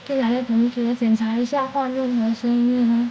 进来的同学检查一下换任何声音哦。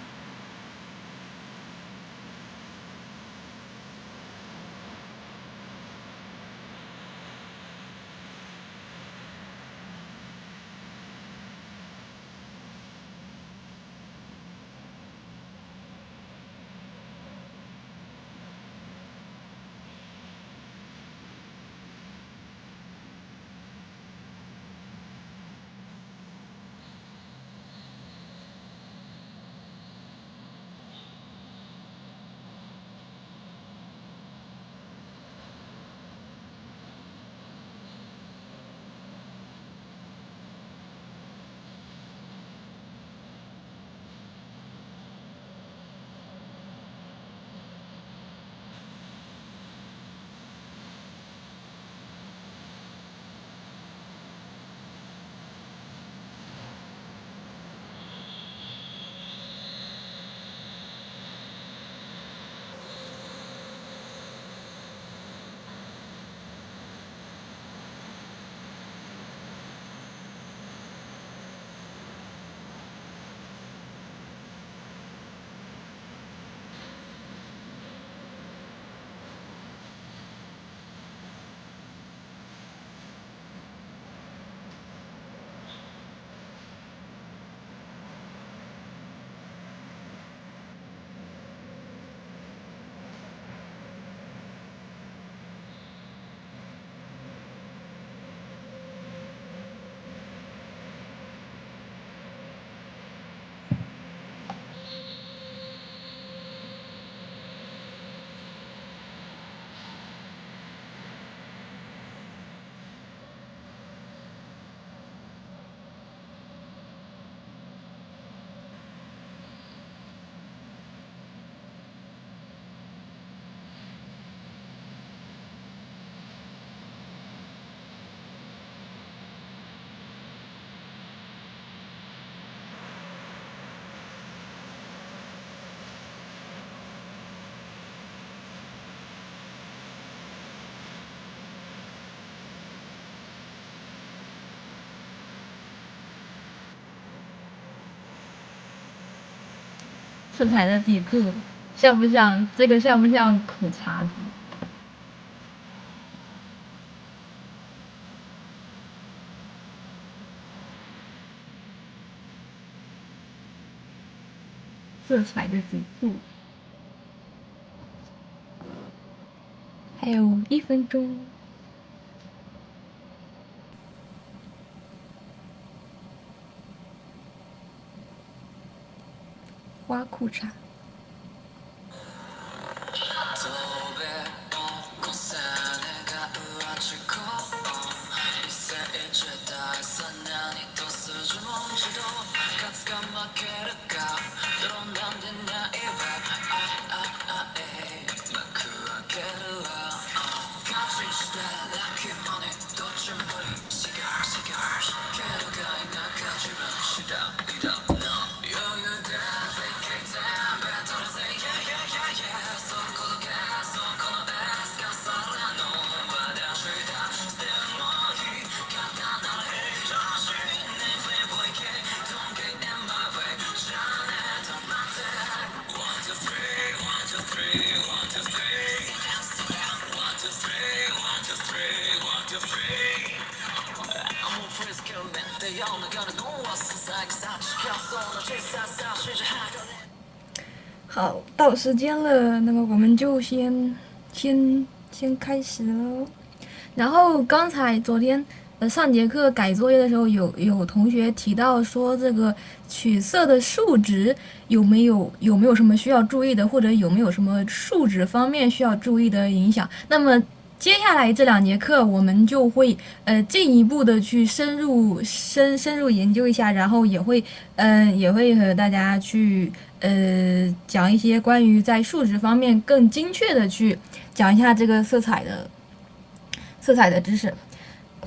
色彩的底部像不像？这个像不像苦茶子？色彩的底部，还有1分钟。花裤衩。好，到时间了，那么我们就先开始喽。然后刚才昨天上节课改作业的时候，有同学提到说这个取色的数值有没有什么需要注意的，或者有没有什么数值方面需要注意的影响？那么接下来这2节课，我们就会进一步的去深入研究一下，然后也会和大家去讲一些关于在数值方面更精确的去讲一下这个色彩的知识。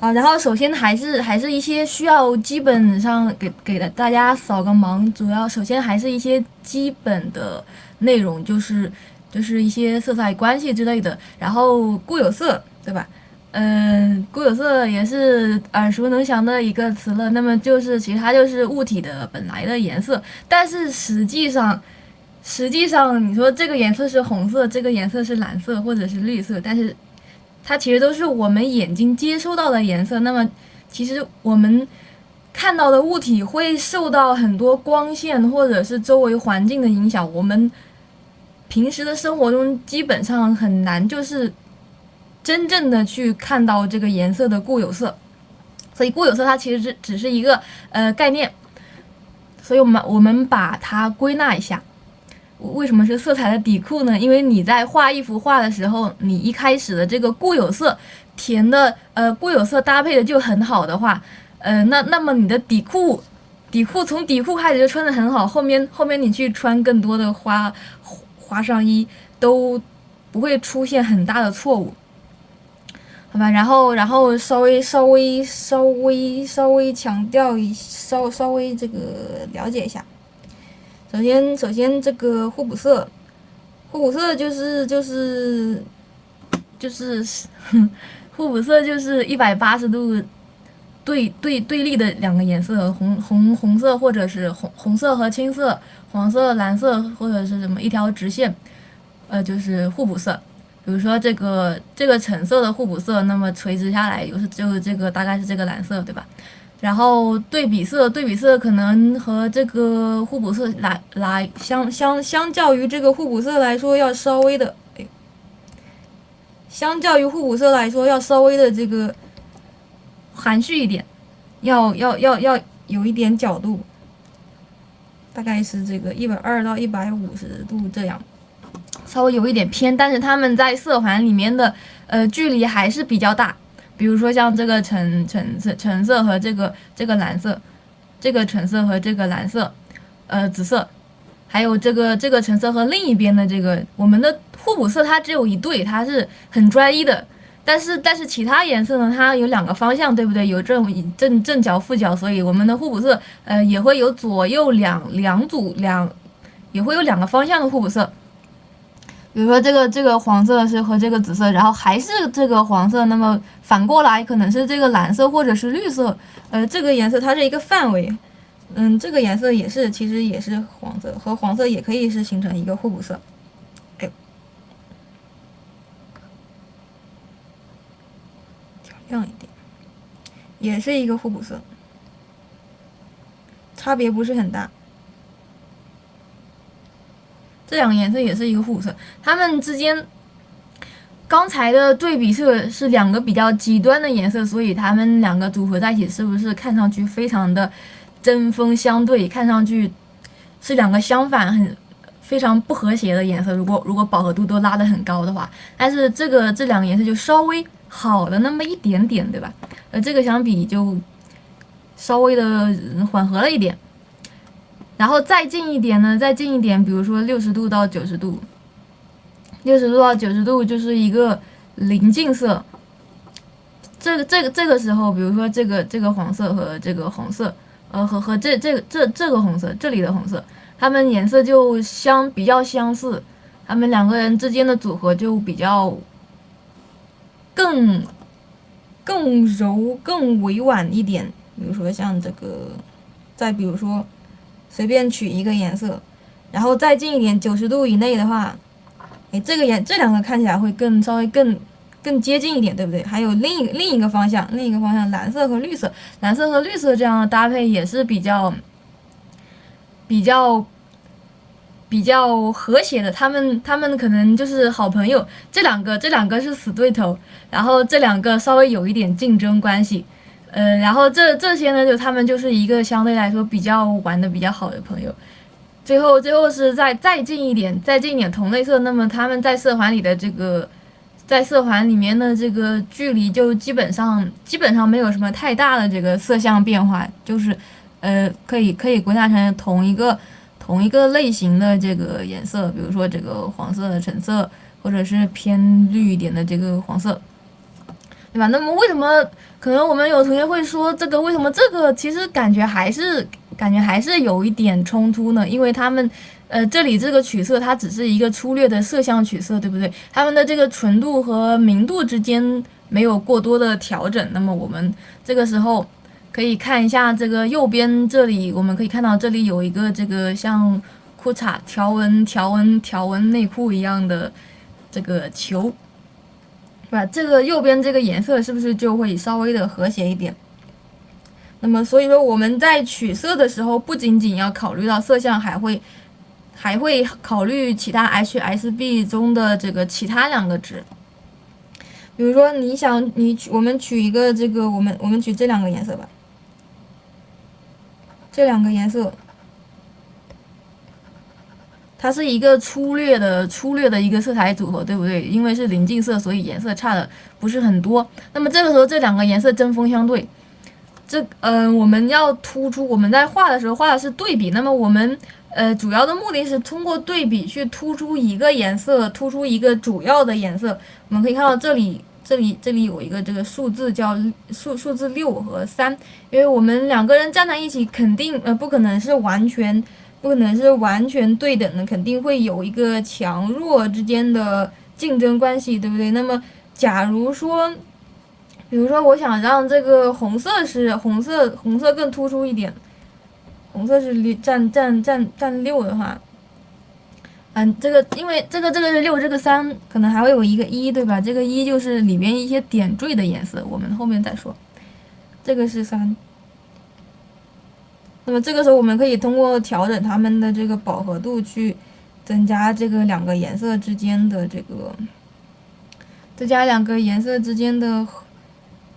好，然后首先还是一些需要基本上给大家扫个盲，主要首先还是一些基本的内容，就是一些色彩关系之类的，然后固有色，对吧？固有色也是耳熟能详的一个词了。那么就是其实它就是物体的本来的颜色，但是实际上你说这个颜色是红色，这个颜色是蓝色或者是绿色，但是它其实都是我们眼睛接收到的颜色。那么其实我们看到的物体会受到很多光线或者是周围环境的影响，我们平时的生活中基本上很难就是真正的去看到这个颜色的固有色，所以固有色它其实只是一个概念，所以我们把它归纳一下。为什么是色彩的底库呢？因为你在画一幅画的时候，你一开始的这个固有色填的固有色搭配的就很好的话，那么你的从底库开始就穿的很好，后面你去穿更多的花上衣都不会出现很大的错误。好吧，然后稍微强调稍微这个了解一下。首先这个互补色就是互补色就是180度对立的两个颜色，红色或者是红色和青色，黄色蓝色或者是什么一条直线，就是互补色。比如说这个橙色的互补色，那么垂直下来就是这个大概是这个蓝色，对吧？然后对比色可能和这个互补色相较于这个互补色来说要稍微的，相较于互补色来说要稍微的这个含蓄一点，要有一点角度，大概是这个120到150度这样。稍微有一点偏，但是它们在色环里面的距离还是比较大。比如说像这个橙色和这个蓝色，这个橙色和这个蓝色，紫色，还有这个橙色和另一边的这个我们的互补色，它只有一对，它是很专一的。但是其他颜色呢，它有两个方向，对不对？有正角负角，所以我们的互补色也会有左右两组也会有两个方向的互补色。比如说这个黄色是和这个紫色，然后还是这个黄色，那么反过来可能是这个蓝色或者是绿色，这个颜色它是一个范围，这个颜色其实也是黄色，和黄色也可以是形成一个互补色，调亮一点，也是一个互补色，差别不是很大。这两个颜色也是一个互补色，它们之间刚才的对比色是两个比较极端的颜色，所以它们两个组合在一起，是不是看上去非常的针锋相对？看上去是两个相反、非常不和谐的颜色。如果饱和度都拉得很高的话，但是这两个颜色就稍微好了那么一点点，对吧？这个相比就稍微的缓和了一点。然后再近一点呢，比如说60度到90度，60度到90度就是一个邻近色。这个时候，比如说这个黄色和这个红色，和这个红色，这里的红色，它们颜色就比较相似，它们两个人之间的组合就比较更柔、更委婉一点。比如说像这个，再比如说。随便取一个颜色，然后再近一点90度以内的话，这两个看起来会稍微更接近一点，对不对？还有另一个方向，蓝色和绿色这样的搭配也是比较和谐的。他们可能就是好朋友，这两个是死对头，然后这两个稍微有一点竞争关系。然后这些呢，就他们就是一个相对来说比较玩的比较好的朋友。最后是再近一点同类色，那么他们在色环里面的这个距离就基本上没有什么太大的这个色相变化，就是可以归纳成同一个类型的这个颜色，比如说这个黄色、橙色，或者是偏绿一点的这个黄色。对吧？那么为什么可能我们有同学会说为什么这个其实感觉还是有一点冲突呢？因为他们这里这个取色它只是一个粗略的色相取色，对不对？它们的这个纯度和明度之间没有过多的调整。那么我们这个时候可以看一下这个右边这里，我们可以看到这里有一个这个像裤衩条纹内裤一样的这个球，对吧？这个右边这个颜色是不是就会稍微的和谐一点？那么所以说我们在取色的时候，不仅仅要考虑到色相，还会考虑其他 HSB 中的这个其他两个值。比如说我们取一个这个我们取这两个颜色吧，这两个颜色。它是一个粗略的一个色彩组合，对不对？因为是临近色，所以颜色差的不是很多。那么这个时候这两个颜色针锋相对，我们要突出，我们在画的时候画的是对比，那么我们主要的目的是通过对比去突出一个颜色，突出一个主要的颜色。我们可以看到这里有一个这个数字叫数字6和3，因为我们两个人站在一起，肯定不可能是完全对等的，肯定会有一个强弱之间的竞争关系，对不对？那么假如说，比如说我想让这个红色更突出一点，红色是占6的话，这个因为这个是6，这个3可能还会有一个1，对吧？这个1就是里边一些点缀的颜色，我们后面再说。这个是3。那么这个时候我们可以通过调整它们的这个饱和度去增加这个两个颜色之间的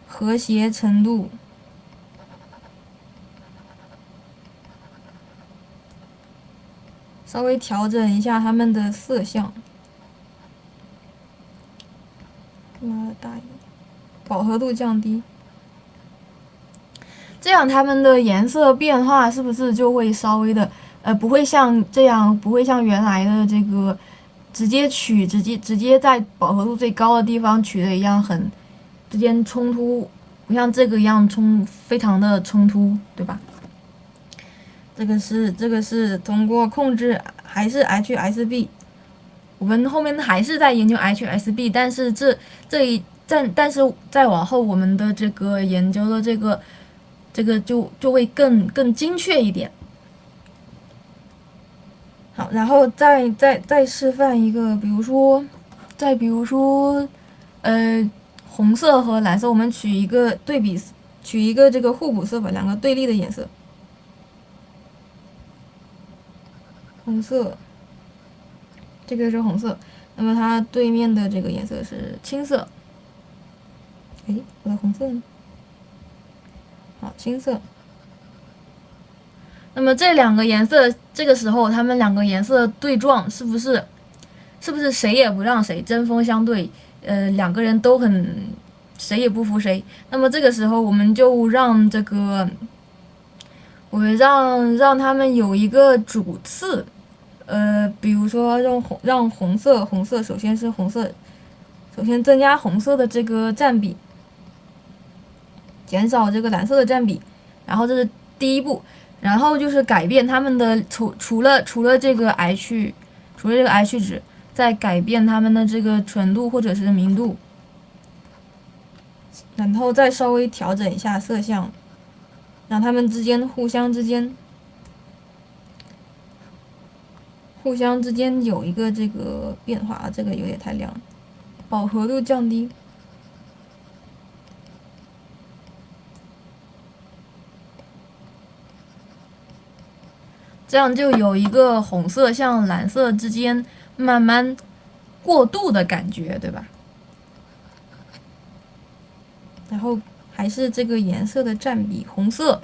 和谐程度。稍微调整一下它们的色相，大一点，饱和度降低。这样它们的颜色变化是不是就会稍微的不会像原来的这个直接在饱和度最高的地方取的一样之间冲突，不像这个一样非常的冲突，对吧？这个是通过控制还是 HSB， 我们后面还是在研究 HSB， 但是但是再往后我们的这个研究的这个就会更精确一点。好，然后再示范一个，比如说红色和蓝色，我们取一个这个互补色吧，两个对立的颜色。红色，这个是红色，那么它对面的这个颜色是青色。我的红色呢？好，青色。那么这两个颜色，这个时候它们两个颜色对撞，是不是谁也不让谁，针锋相对？两个人都谁也不服谁。那么这个时候我们就让让他们有一个主次，比如说让红色首先是红色，首先增加红色的这个占比，减少这个蓝色的占比，然后这是第一步，然后就是改变它们的除了这个 H 值，再改变它们的这个纯度或者是明度，然后再稍微调整一下色相，让它们互相之间有一个这个变化，这个有点太亮，饱和度降低。这样就有一个红色向蓝色之间慢慢过渡的感觉，对吧？然后还是这个颜色的占比，红色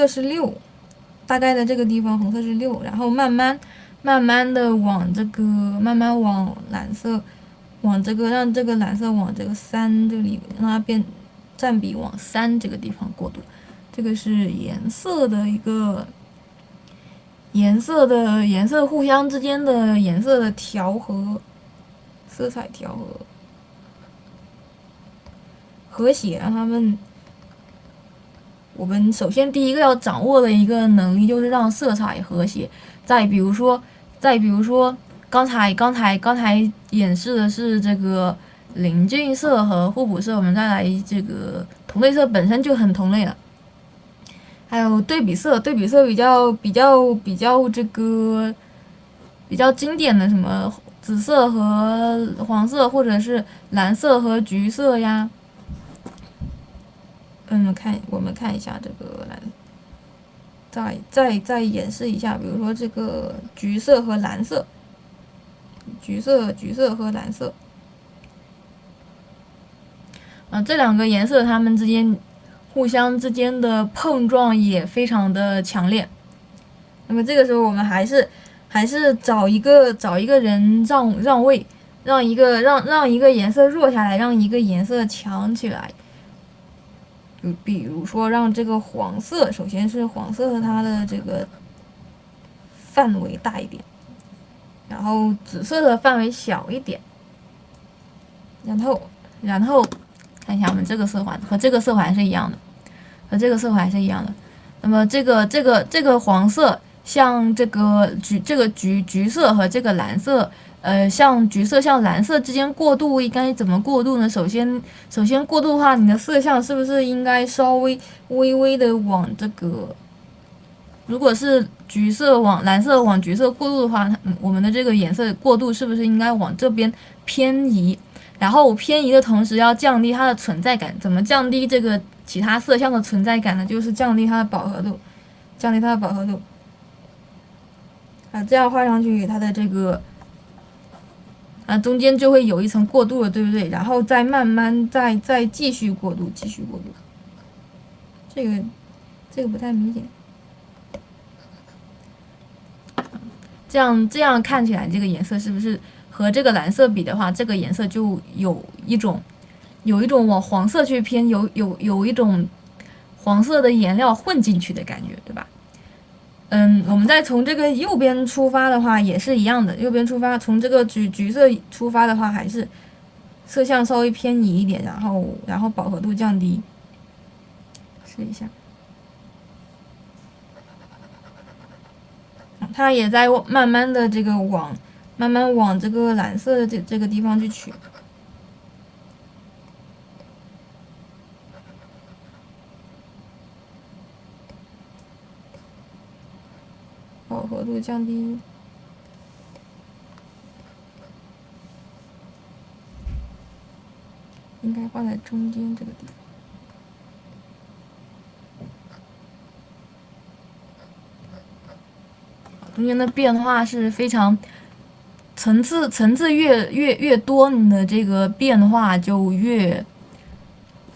是6，大概的这个地方红色是6，然后慢慢的往蓝色，让这个蓝色往这个3这里，让它占比往3这个地方过渡。这个是颜色的一个颜色互相之间的颜色的调和，色彩调和谐，让他们。我们首先第一个要掌握的一个能力就是让色彩和谐。再比如说，刚才演示的是这个邻近色和互补色，我们再来这个同类色本身就很同类了。还有对比色，对比色比较这个比较经典的什么紫色和黄色，或者是蓝色和橘色呀。我们看一下这个再演示一下，比如说这个橘色和蓝色，橘色和蓝色。这两个颜色它们之间互相之间的碰撞也非常的强烈。那么这个时候我们还是找一个人让位，让一个颜色弱下来，让一个颜色强起来。比如说让这个黄色，首先是黄色它的这个范围大一点，然后紫色的范围小一点，然后看一下我们这个色环和这个色环是一样的，那么这个黄色像这个橘色和这个蓝色，像橘色像蓝色之间过渡应该怎么过渡呢？首先过渡的话，你的色相是不是应该稍微微微的往这个，如果是橘色往蓝色往橘色过渡的话，我们的这个颜色过渡是不是应该往这边偏移？然后偏移的同时要降低它的存在感，怎么降低这个其他色相的存在感呢？就是降低它的饱和度，这样画上去，它的这个中间就会有一层过渡了，对不对？然后再慢慢再继续过渡，这个不太明显。这样看起来，这个颜色是不是和这个蓝色比的话，这个颜色就有一种往黄色去偏，有一种黄色的颜料混进去的感觉，对吧？我们再从这个右边出发的话，也是一样的。右边出发，从这个橘色出发的话，还是色相稍微偏移一点，然后饱和度降低。试一下，它也在慢慢的这个慢慢往这个蓝色的这个地方去取。饱和度降低，应该放在中间这个地方。中间的变化是非常层次越多，你的这个变化就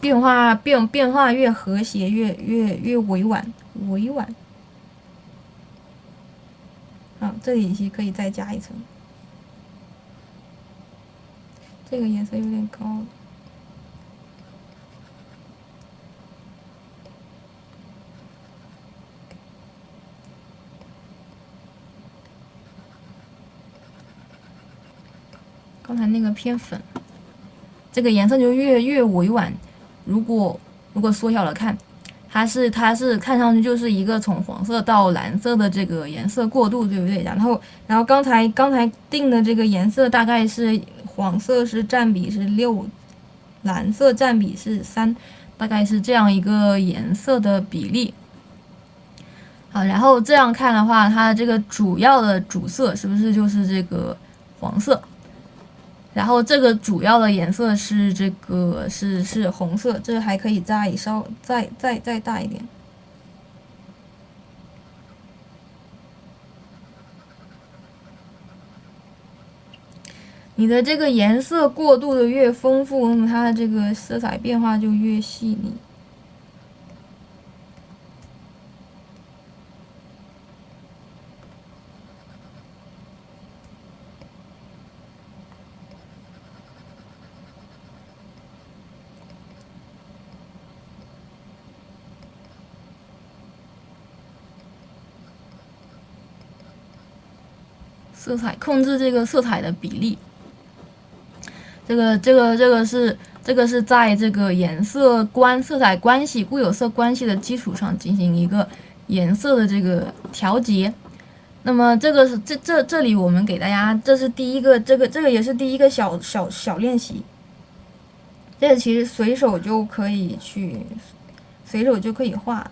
变化越和谐，越委婉。这里可以再加一层，这个颜色有点高了。刚才那个偏粉，这个颜色就越委婉。如果缩小了看，它是看上去就是一个从黄色到蓝色的这个颜色过渡，对不对？然后刚才定的这个颜色大概是黄色是占比是6，蓝色占比是3，大概是这样一个颜色的比例。好，然后这样看的话，它的这个主要的主色是不是就是这个黄色？然后这个主要的颜色是这个是红色，这个还可以再大一点。你的这个颜色过渡的越丰富，那么它的这个色彩变化就越细腻。色彩控制这个色彩的比例，这个是在这个色彩关系固有色关系的基础上进行一个颜色的这个调节。那么这个是这里我们给大家，这是第一个，这个也是第一个小练习。这个其实随手就可以画。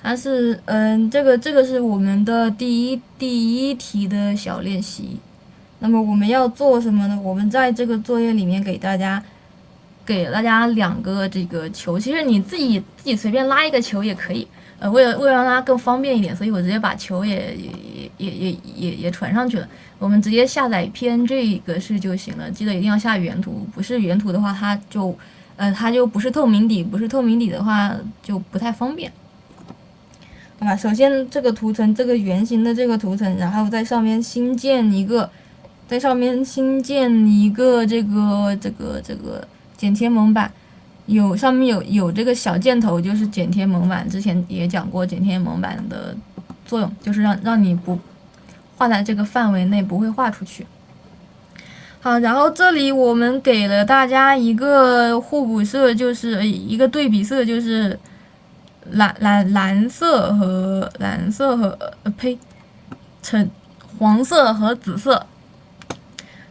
它是这个是我们的第一题的小练习。那么我们要做什么呢？我们在这个作业里面给大家2个这个球，其实你自己随便拉一个球也可以。为了让大家更方便一点，所以我直接把球也传上去了。我们直接下载 PNG 格式就行了，记得一定要下原图，不是原图的话它就不是透明底，不是透明底的话就不太方便。好吧，首先这个图层，这个圆形的这个图层，然后在上面新建一个这个剪贴蒙版，上面有这个小箭头，就是剪贴蒙版。之前也讲过剪贴蒙版的作用，就是让你不画在这个范围内，不会画出去。好，然后这里我们给了大家一个互补色，就是一个对比色，就是蓝色和黄色和紫色，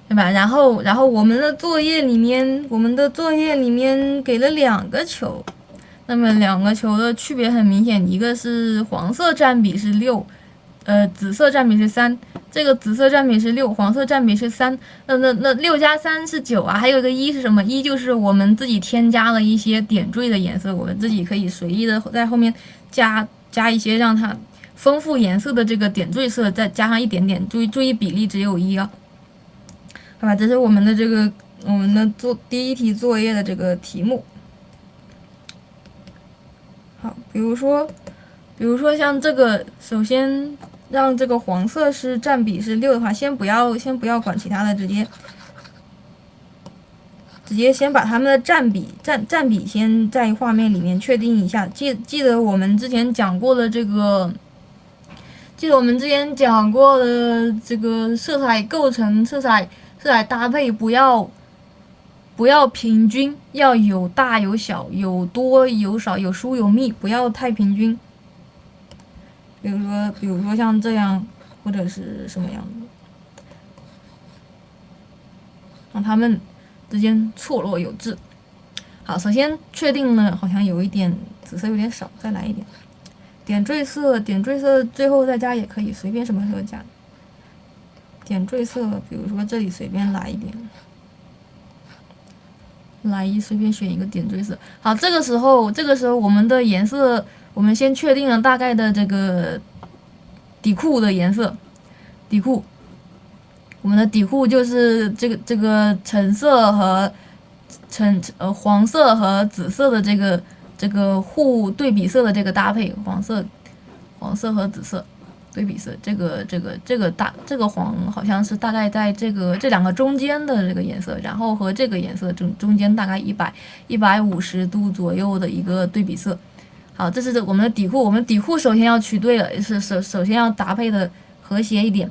对吧？然后我们的作业里面给了2个球，那么2个球的区别很明显，一个是黄色占比是6，紫色占比是3。这个紫色占比是6，黄色占比是3。那6加3是9啊，还有一个1是什么？1就是我们自己添加了一些点缀的颜色，我们自己可以随意的在后面加一些让它丰富颜色的这个点缀色，再加上一点点，注意比例只有1啊。好吧，这是我们的第一题作业的这个题目。好，比如说像这个，首先让这个黄色占比是6的话，先不要管其他的，直接先把它们的占比先在画面里面确定一下。记得我们之前讲过的这个色彩构成、色彩搭配，不要平均，要有大有小，有多有少，有疏有密，不要太平均。比如说像这样，或者是什么样的，让它们之间错落有致。好，首先确定了，好像有一点紫色有点少，再来一点。点缀色最后再加也可以，随便什么时候加。点缀色，比如说这里随便来一点，随便选一个点缀色。好，这个时候我们的颜色，我们先确定了大概的这个底裤的颜色。我们的底裤就是这个橙色和黄色和紫色的这个互对比色的这个搭配，黄色和紫色对比色，这个黄好像是大概在这2个中间的这个颜色，然后和这个颜色中间大概150度左右的一个对比色。好，这是我们的底裤。我们底裤首先要取对了，首先要搭配的和谐一点。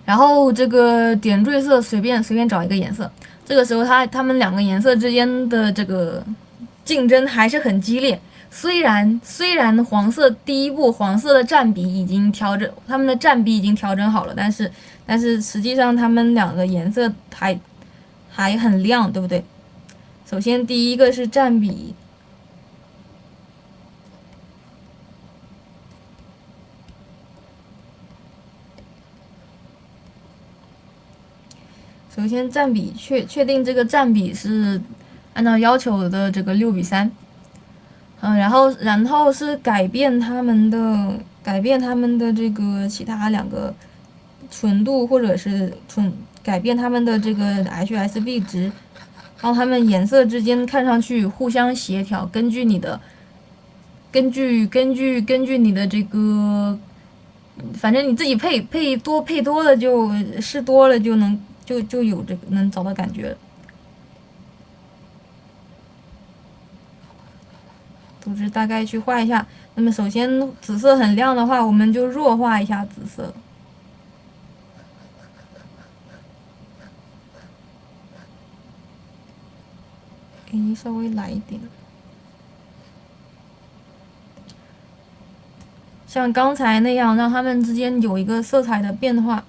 然后这个点缀色随便找一个颜色，这个时候它们2个颜色之间的这个竞争还是很激烈。虽然黄色第一步黄色的占比已经调整，它们的占比已经调整好了，但是实际上它们2个颜色还很亮，对不对？首先第一个是占比。首先占比确定这个占比是按照要求的这个6比3，然后是改变它们的这个其他2个纯度，或者是改变它们的这个 HSB 值，让它们颜色之间看上去互相协调，根据你的这个，反正你自己配多了就试多了就能就有这个能找到感觉。组织大概去画一下。那么首先紫色很亮的话，我们就弱化一下紫色。稍微来一点。像刚才那样，让它们之间有一个色彩的变化。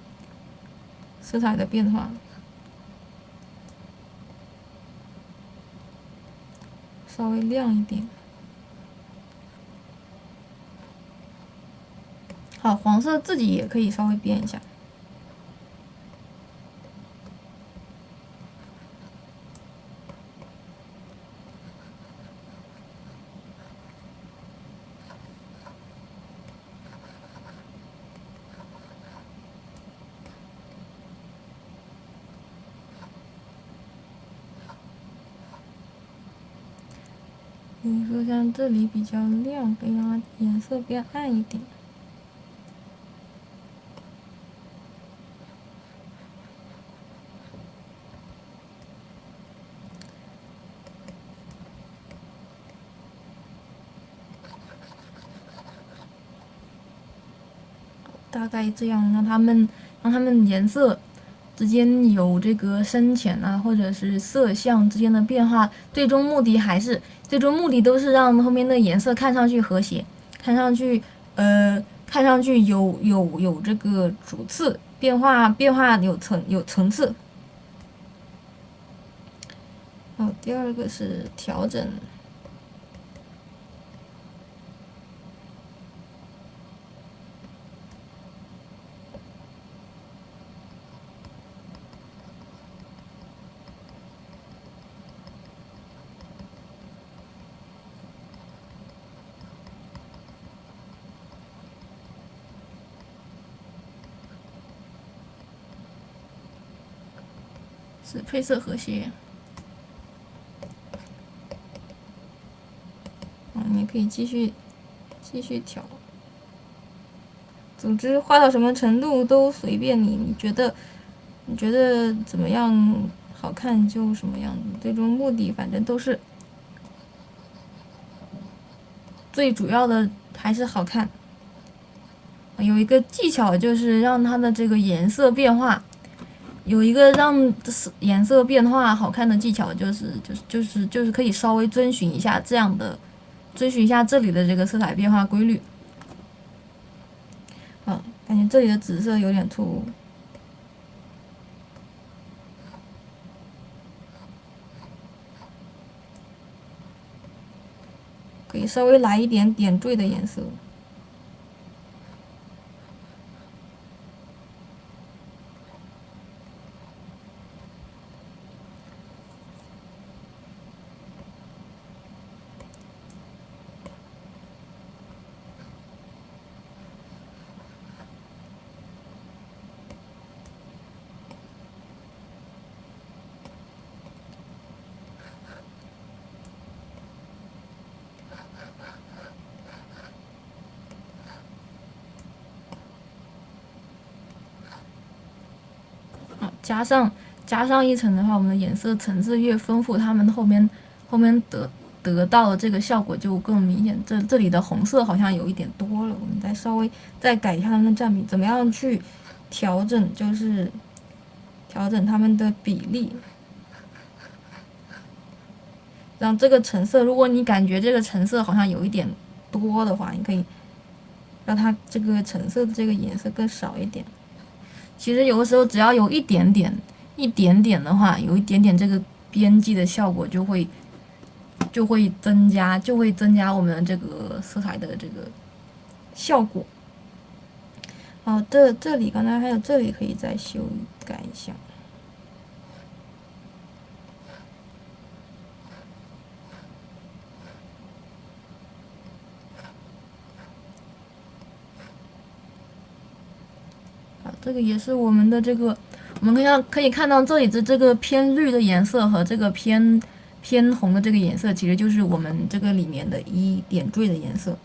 稍微亮一点。好，黄色自己也可以稍微变一下。比如说像这里比较亮，可以让它颜色变暗一点。大概这样，让它们颜色之间有这个深浅啊，或者是色相之间的变化，最终目的都是让后面的颜色看上去和谐，看上去有这个主次变化有层次。好，第二个是调整。是配色和谐。你可以继续调。总之画到什么程度都随便你，你觉得怎么样好看就什么样子，最终目的反正都是最主要的还是好看。有一个技巧就是让它的这个颜色变化。有一个让颜色变化好看的技巧，就是可以稍微遵循一下这里的这个色彩变化规律。感觉这里的紫色有点突兀，可以稍微来一点点缀的颜色。加上一层的话，我们的颜色层次越丰富，它们后面得到的这个效果就更明显。这里的红色好像有一点多了，我们再稍微改一下它们的占比，怎么样去调整？就是调整它们的比例，让这个橙色，如果你感觉这个橙色好像有一点多的话，你可以让它这个橙色的这个颜色更少一点。其实有的时候只要有一点点的话，有一点点这个边际的效果就会增加我们这个色彩的这个效果。好，这里刚才还有这里可以再改一下。这个也是我们的这个，我们可以看到这里的这个偏绿的颜色和这个偏红的这个颜色，其实就是我们这个里面的一点缀的颜色。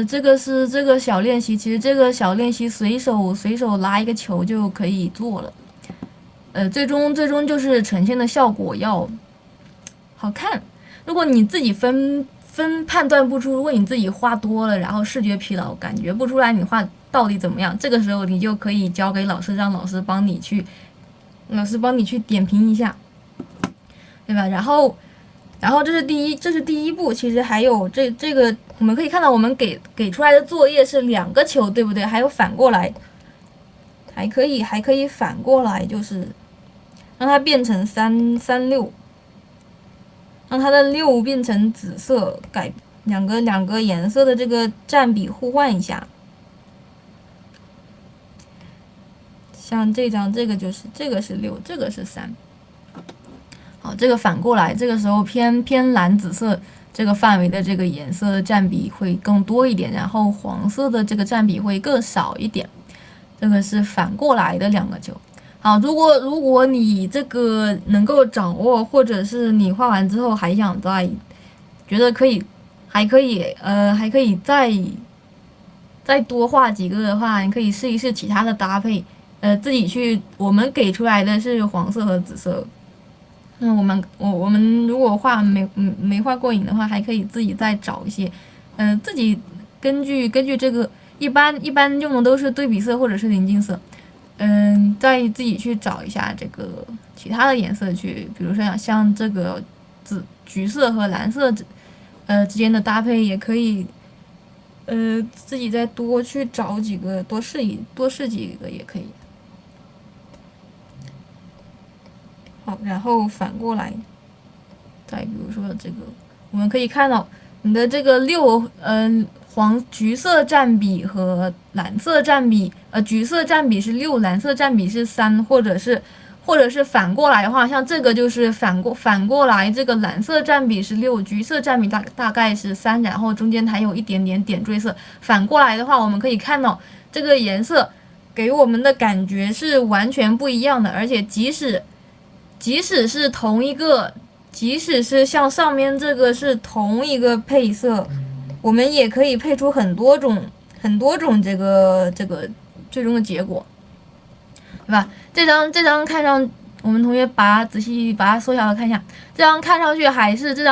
这个是这个小练习，其实这个小练习随手拿一个球就可以做了。最终就是呈现的效果要好看。如果你自己判断不出，如果你自己画多了，然后视觉疲劳，感觉不出来你画到底怎么样，这个时候你就可以交给老师，让老师帮你去点评一下，对吧？然后这是第一步，其实还有这个我们可以看到我们给出来的作业是2个球，对不对？还有反过来，还可以反过来，就是让它变成336，让它的6变成紫色，改两个颜色的这个占比互换一下。像这张，这个是6，这个是3。好，这个反过来，这个时候偏蓝紫色这个范围的这个颜色的占比会更多一点，然后黄色的这个占比会更少一点。这个是反过来的2个球。好，如果你这个能够掌握，或者是你画完之后还想觉得还可以再多画几个的话，你可以试一试其他的搭配。自己去，我们给出来的是黄色和紫色。那我们如果没画过瘾的话，还可以自己再找一些，自己根据这个一般用的都是对比色或者是临近色，再自己去找一下这个其他的颜色去，比如说像这个橘色和蓝色之间的搭配也可以，自己再多去找几个，多试几个也可以。好，然后反过来，再比如说这个，我们可以看到你的这个6，橘色占比和蓝色占比，橘色占比是6，蓝色占比是3，或者是反过来的话，像这个就是反过来，这个蓝色占比是6，橘色占比大概是3，然后中间还有一点点点缀色。反过来的话，我们可以看到这个颜色给我们的感觉是完全不一样的，而且即使是同一个，即使是像上面这个是同一个配色，我们也可以配出很多种这个最终的结果，对吧？这张看上，我们同学仔细把它缩小了看一下，这张看上去还是这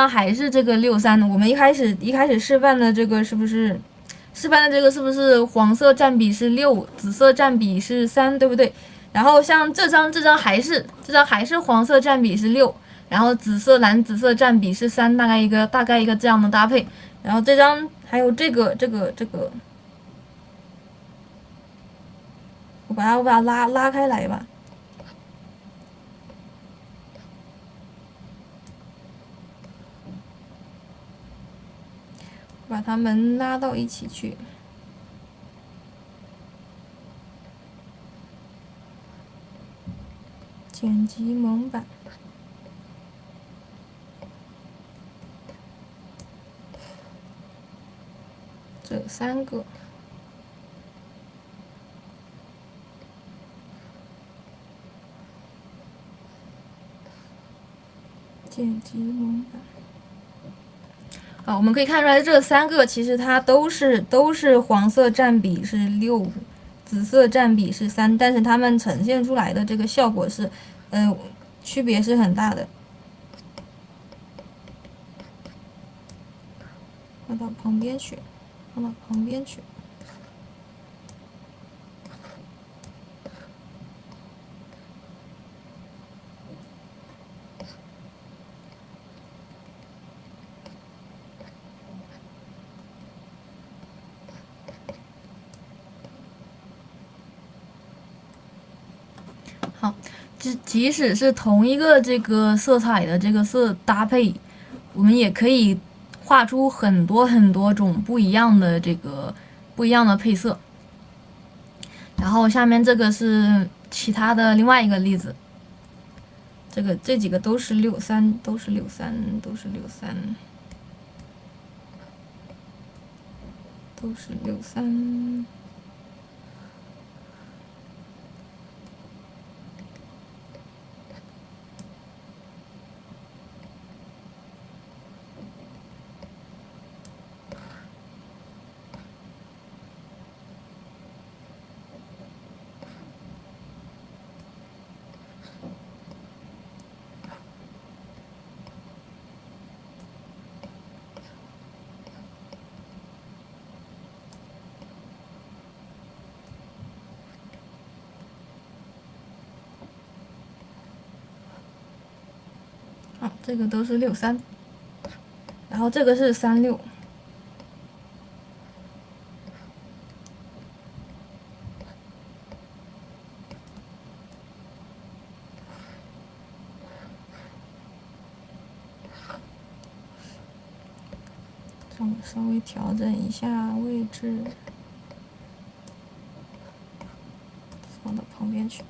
个63。我们一开始示范的这个是不是黄色占比是6，紫色占比是3，对不对？然后像这张还是黄色占比是6，然后蓝紫色占比是3，大概一个这样的搭配。然后这张还有这个，我把它拉开来吧，把它们拉到一起去。剪辑蒙版，这3个，剪辑蒙版。好，我们可以看出来，这3个其实它都是黄色占比是6，紫色占比是3，但是它们呈现出来的这个效果是，区别是很大的。放到旁边去。好，即使是同一个这个色彩的这个色搭配，我们也可以画出很多种不一样的配色。然后下面这个是其他的另外一个例子，这几个都是63，都是63。好，这个都是63，然后这个是36。让我稍微调整一下位置，放到旁边去。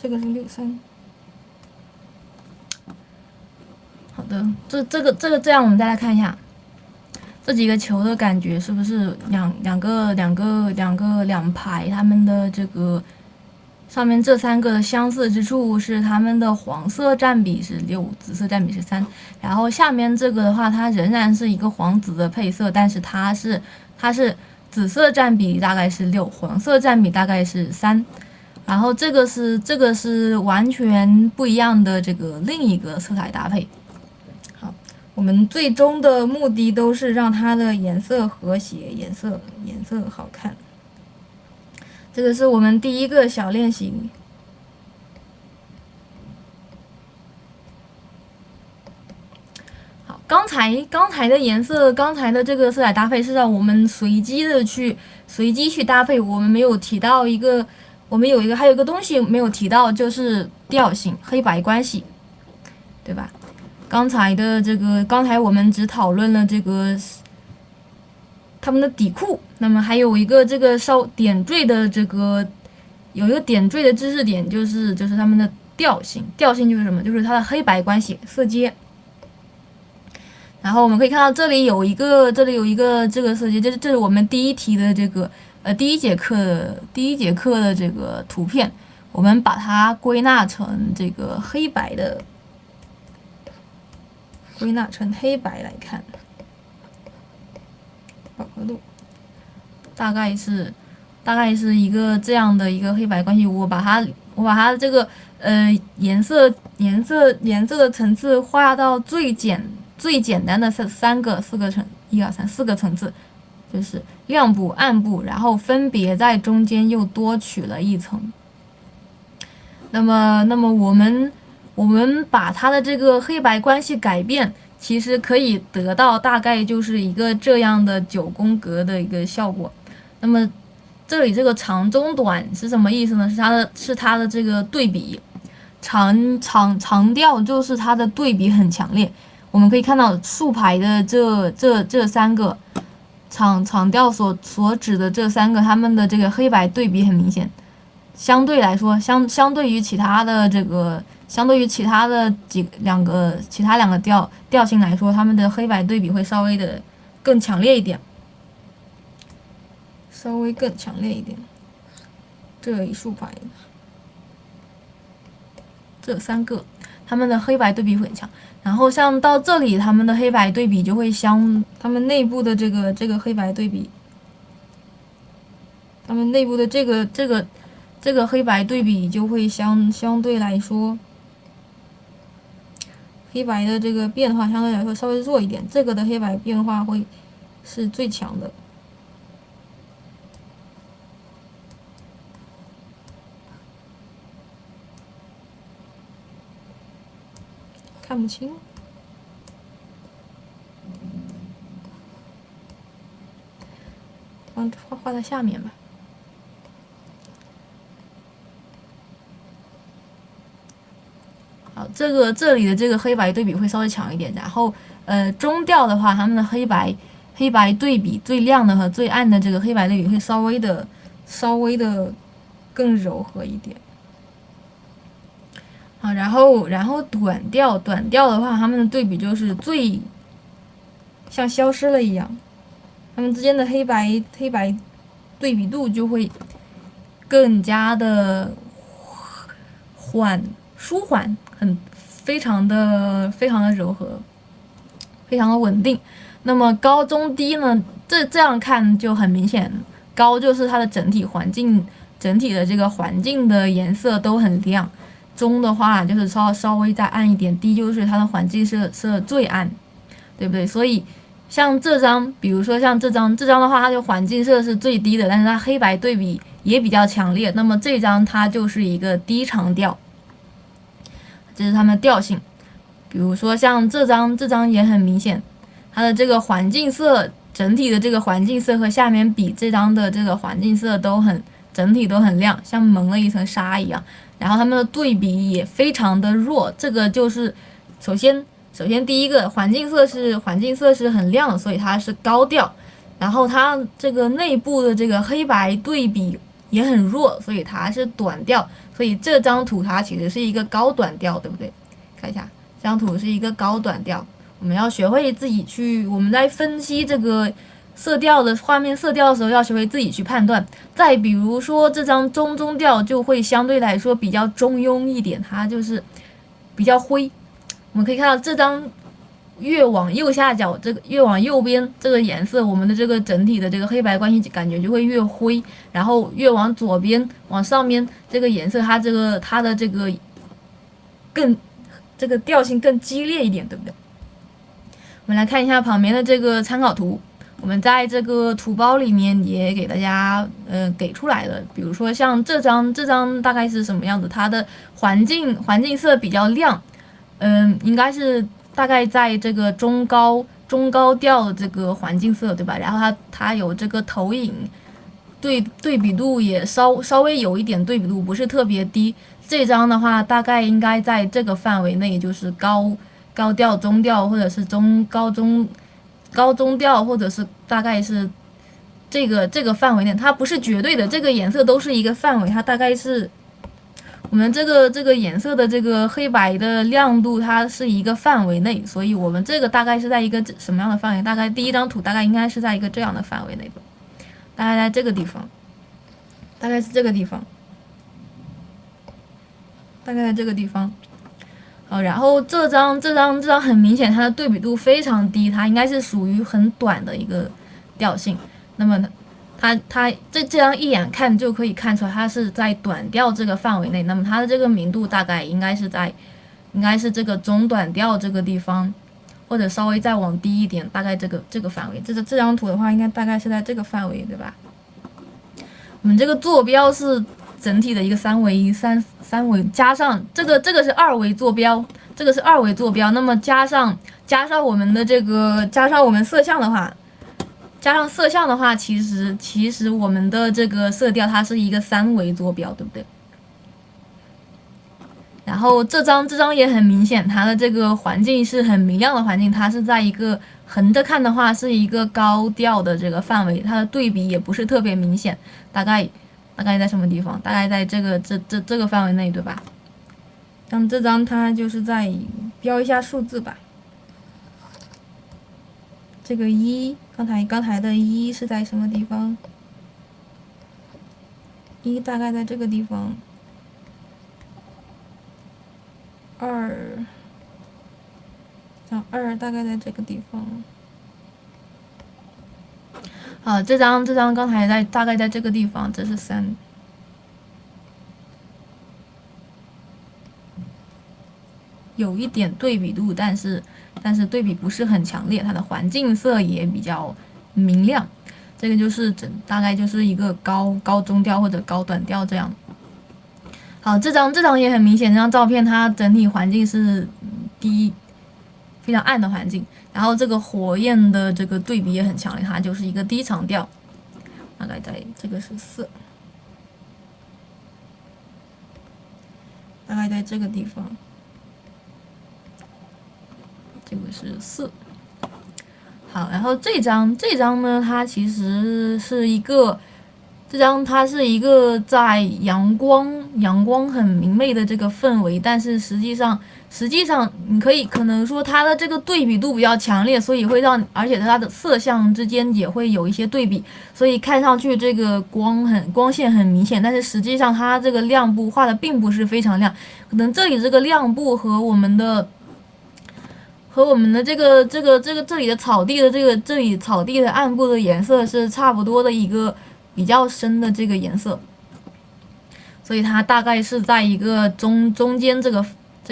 这个是63。好的，这样，我们再来看一下这几个球的感觉是不是两排，它们的这个上面这3个的相似之处是它们的黄色占比是6，紫色占比是3。然后下面这个的话，它仍然是一个黄紫的配色，但是它是紫色占比大概是6，黄色占比大概是3。然后这个是完全不一样的这个另一个色彩搭配。好，我们最终的目的都是让它的颜色和谐，颜色好看。这个是我们第一个小练习。好，刚才的颜色，刚才的这个色彩搭配是让我们随机去搭配，我们没有提到一个。我们还有一个东西没有提到，就是调性、黑白关系，对吧？刚才我们只讨论了这个它们的底库，那么还有一个这个点缀的有一个点缀的知识点，就是它们的调性。调性就是什么？就是它的黑白关系、色阶。然后我们可以看到这里有一个这个色阶，这是我们第一题的这个。第一节课的这个图片，我们把它归纳成这个黑白来看，饱和度大概是一个这样的一个黑白关系。我把它这个颜色的层次画到最简单的4个层次。就是亮部、暗部，然后分别在中间又多取了一层。那么我们把它的这个黑白关系改变，其实可以得到大概就是一个这样的9宫格的一个效果。那么这里这个长中短是什么意思呢？是它的这个对比，长调就是它的对比很强烈。我们可以看到竖排的这3个。长调所指的这3个，它们的这个黑白对比很明显。相对来说，相对于其他两个调性来说，它们的黑白对比会稍微的更强烈一点，这一竖排，这3个，它们的黑白对比会很强。然后像到这里，它们的黑白对比就会它们内部的这个黑白对比，它们内部的这个黑白对比就会相对来说，黑白的这个变化相对来说稍微弱一点，这个的黑白变化会是最强的。看不清，画在下面吧。好，这里的这个黑白对比会稍微强一点，然后中调的话，它们的黑白对比最亮的和最暗的这个黑白对比会稍微的更柔和一点。啊，然后短调的话，它们的对比就是最像消失了一样，它们之间的黑白对比度就会更加的舒缓，非常的柔和，非常的稳定。那么高中低呢？这样看就很明显，高就是它的整体的这个环境的颜色都很亮。中的话就是稍微再暗一点，低就是它的环境是最暗，对不对？所以像这张，比如说像这张的话，它的环境色是最低的，但是它黑白对比也比较强烈，那么这张它就是一个低长调，这是它们的调性。比如说像这张也很明显，它的这个环境色整体的这个环境色和下面比这张的这个环境色整体都很亮，像蒙了一层纱一样。然后它们的对比也非常的弱，这个就是首先第一个环境色是很亮的，所以它是高调。然后它这个内部的这个黑白对比也很弱，所以它是短调。所以这张图它其实是一个高短调，对不对？看一下。这张图是一个高短调，我们要学会自己去，我们在分析这个色调的画面色调的时候，要学会自己去判断。再比如说这张中调就会相对来说比较中庸一点，它就是比较灰。我们可以看到这张越往右下角，越往右边这个颜色，我们的这个整体的这个黑白关系感觉就会越灰，然后越往左边往上面这个颜色，它的这个这个调性更激烈一点，对不对？我们来看一下旁边的这个参考图，我们在这个图包里面也给大家给出来了。比如说像这张大概是什么样子？它的环境色比较亮，应该是大概在这个中高调的这个环境色，对吧？然后它有这个投影，对比度也稍微有一点对比度，不是特别低。这张的话，大概应该在这个范围内，就是高调、中调，或者是高中调，或者是大概是这个范围内，它不是绝对的，这个颜色都是一个范围，它大概是我们这个颜色的这个黑白的亮度，它是一个范围内，所以我们这个大概是在一个什么样的范围？大概第一张图大概应该是在一个这样的范围内吧，大概在这个地方，大概是这个地方。大概在这个地方，好，然后这张很明显，它的对比度非常低，它应该是属于很短的一个调性。那么它这样一眼看就可以看出来，它是在短调这个范围内。那么它的这个明度大概应该是这个中短调这个地方，或者稍微再往低一点，大概这个范围。这张图的话，应该大概是在这个范围，对吧？我们这个坐标是整体的一个三维加上这个是二维坐标，那么加上我们的这个我们色相的话，其实我们的这个色调它是一个三维坐标，对不对？然后这张也很明显，它的这个环境是很明亮的环境，它是在一个横着看的话是一个高调的这个范围，它的对比也不是特别明显，大概在什么地方？大概在这个范围内，对吧？像这张它就是在标一下数字吧。这个1，刚才的1是在什么地方？1大概在这个地方。2大概在这个地方。好，这张刚才大概在这个地方，这是3。有一点对比度，但是对比不是很强烈，它的环境色也比较明亮。这个就是大概就是一个高中调或者高短调这样。好，这张也很明显，这张照片它整体环境是非常暗的环境，然后这个火焰的这个对比也很强烈，它就是一个低长调，大概在这个是4，大概在这个地方。这个是4，好，然后这张呢，它其实是一个，它是一个在阳光很明媚的这个氛围，但是实际上你可能说它的这个对比度比较强烈，所以而且它的色相之间也会有一些对比，所以看上去这个光线很明显，但是实际上它这个亮部画的并不是非常亮，可能这里这个亮部和我们的这里的草地的这里草地的暗部的颜色是差不多的一个比较深的这个颜色，所以它大概是在一个中间这个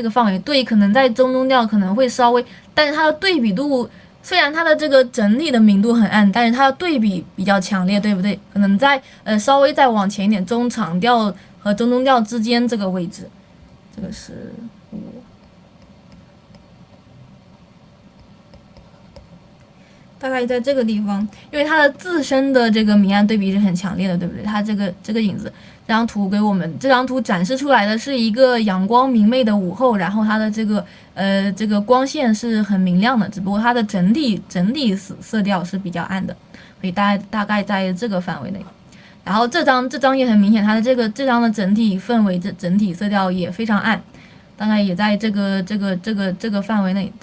范围。对，可能在中调可能会稍微，但是它的对比度虽然它的这个整体的明度很暗，但是它的对比比较强烈，对不对？可能在稍微再往前一点，中长调和中中调之间这个位置，这个是5。大概在这个地方，因为它的自身的这个明暗对比是很强烈的，对不对？它这个影子，这张图给我们这张图展示出来的是一个阳光明媚的午后，然后它的这个光线是很明亮的，只不过它的整体色调是比较暗的，所以大概在这个范围内。然后这张也很明显，它的这张的整体氛围整体色调也非常暗。大概也在这个范围内，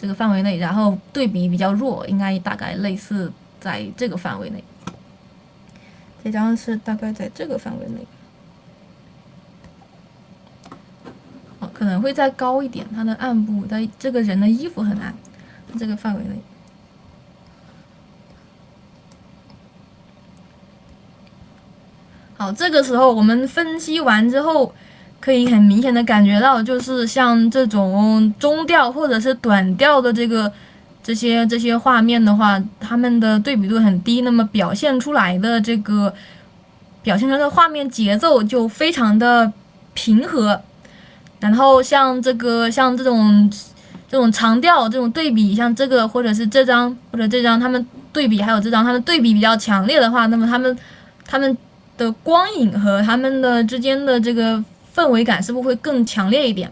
然后对比比较弱，应该大概类似在这个范围内。这张是大概在这个范围内，可能会再高一点，它的暗部在这个人的衣服很暗，这个范围内。好，这个时候我们分析完之后。可以很明显的感觉到，就是像这种中调或者是短调的这些画面的话，它们的对比度很低，那么表现出来的画面节奏就非常的平和。然后像这种长调这种对比，像这个或者是这张或者这张，它们对比还有这张，它们对比比较强烈的话，那么它们的光影和它们的之间的这个氛围感是不是会更强烈一点？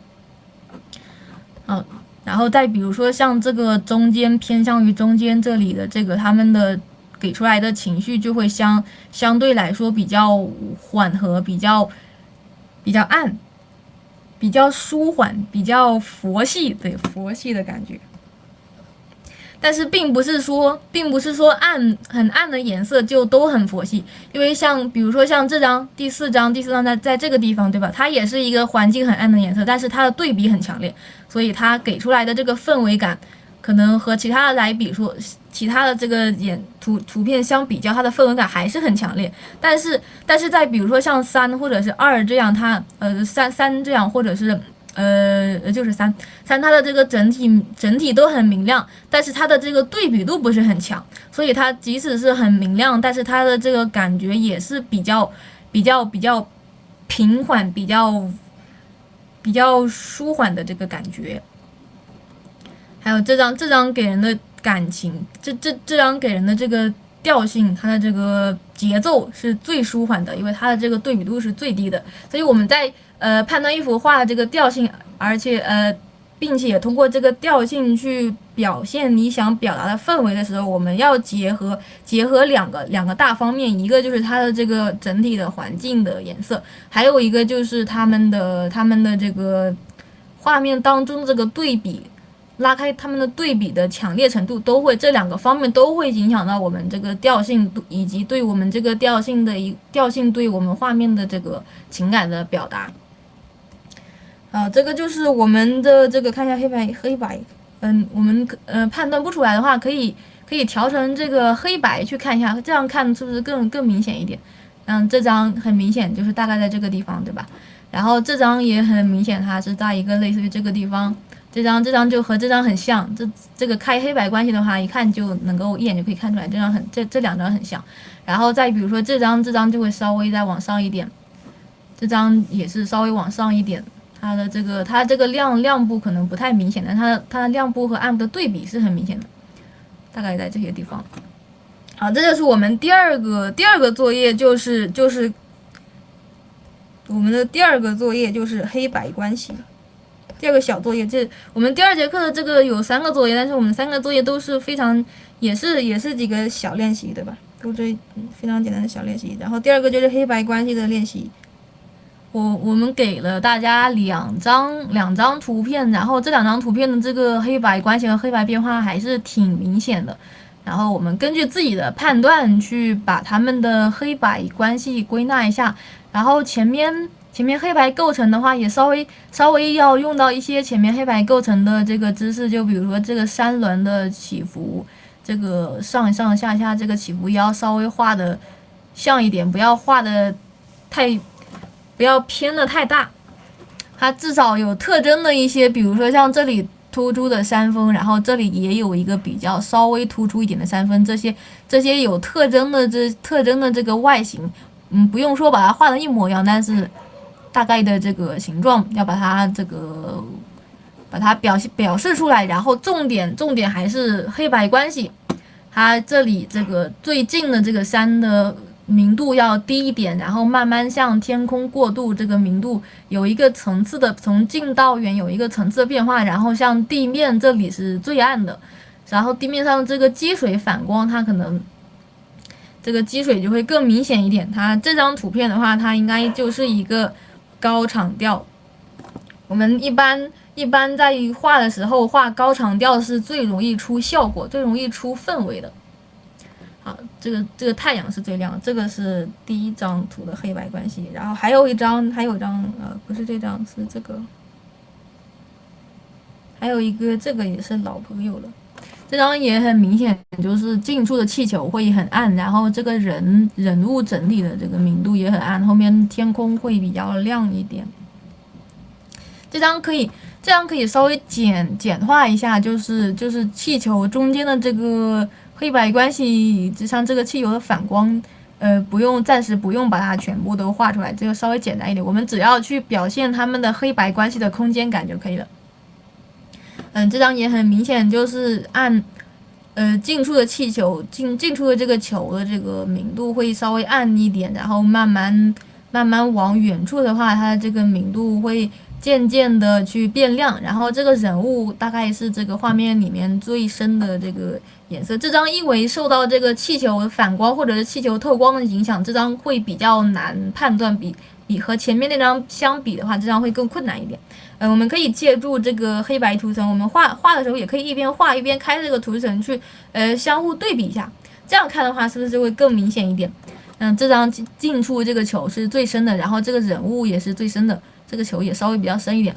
然后再比如说像这个中间偏向于中间这里的这个，他们的给出来的情绪就会相对来说比较缓和，比较暗，比较舒缓，比较佛系，对，佛系的感觉。但是并不是说很暗的颜色就都很佛系，因为比如说像这张第四张在这个地方，对吧？它也是一个环境很暗的颜色，但是它的对比很强烈，所以它给出来的这个氛围感，可能和其他的来比说，其他的这个图片相比较，它的氛围感还是很强烈。但是在比如说像3或者是2这样，它三这样，或者是。就是三，它的这个整体都很明亮，但是它的这个对比度不是很强，所以它即使是很明亮，但是它的这个感觉也是比较平缓，比较舒缓的这个感觉。还有这张给人的感情，这张给人的这个调性，它的这个节奏是最舒缓的，因为它的这个对比度是最低的，所以我们在判断一幅画的这个调性，而且并且通过这个调性去表现你想表达的氛围的时候，我们要结合两个大方面，一个就是它的这个整体的环境的颜色，还有一个就是他们的这个画面当中这个对比。拉开他们的对比的强烈程度，这两个方面都会影响到我们这个调性，以及对我们这个调性对我们画面的这个情感的表达。这个就是我们的这个看一下黑白，我们判断不出来的话，可以调成这个黑白去看一下，这样看是不是更明显一点？这张很明显就是大概在这个地方，对吧？然后这张也很明显，它是在一个类似于这个地方。这张就和这张很像，这个开黑白关系的话，一看就能够一眼就可以看出来，这两张很像。然后再比如说这张就会稍微再往上一点，这张也是稍微往上一点，它这个亮部可能不太明显，但它的亮部和暗部的对比是很明显的，大概在这些地方。好，这就是我们第二个作业，就是我们的第二个作业就是黑白关系。第二个小作业，我们第2节课的这个有3个作业，但是我们3个作业都是非常也是几个小练习，对吧？都是非常简单的小练习。然后第2个就是黑白关系的练习。我们给了大家两张图片，然后这2张图片的这个黑白关系和黑白变化还是挺明显的。然后我们根据自己的判断去把它们的黑白关系归纳一下，然后前面黑白构成的话，也稍微要用到一些前面黑白构成的这个知识，就比如说这个3轮的起伏，这个上上下下这个起伏也要稍微画的像一点，不要偏的太大，它至少有特征的一些，比如说像这里突出的山峰，然后这里也有一个比较稍微突出一点的山峰，这些有特征的这个外形，不用说把它画的一模一样，但是大概的这个形状要把它表示出来，然后重点还是黑白关系，它这里这个最近的这个山的明度要低一点，然后慢慢向天空过渡，这个明度有一个层次的，从近到远有一个层次的变化，然后像地面这里是最暗的，然后地面上这个积水反光，它可能这个积水就会更明显一点。它这张图片的话，它应该就是一个高场调。我们一般在画的时候画高场调是最容易出效果、最容易出氛围的。好，这个太阳是最亮的，这个是第一张图的黑白关系。然后还有一张不是这张，是这个，还有一个这个也是老朋友了。这张也很明显，就是近处的气球会很暗，然后这个人物整体的这个明度也很暗，后面天空会比较亮一点。这张可以稍微简化一下，就是气球中间的这个黑白关系，就像这个气球的反光，暂时不用把它全部都画出来，这个稍微简单一点，我们只要去表现它们的黑白关系的空间感就可以了。这张也很明显，就是按近处的气球近处的这个球的这个明度会稍微暗一点，然后慢慢往远处的话，它的这个明度会渐渐的去变亮，然后这个人物大概是这个画面里面最深的这个颜色。这张因为受到这个气球反光或者是气球透光的影响，这张会比较难判断，比和前面那张相比的话，这张会更困难一点。我们可以借助这个黑白图层，我们画的时候也可以一边画一边开这个图层去相互对比一下，这样看的话是不是会更明显一点？这张近处这个球是最深的，然后这个人物也是最深的，这个球也稍微比较深一点，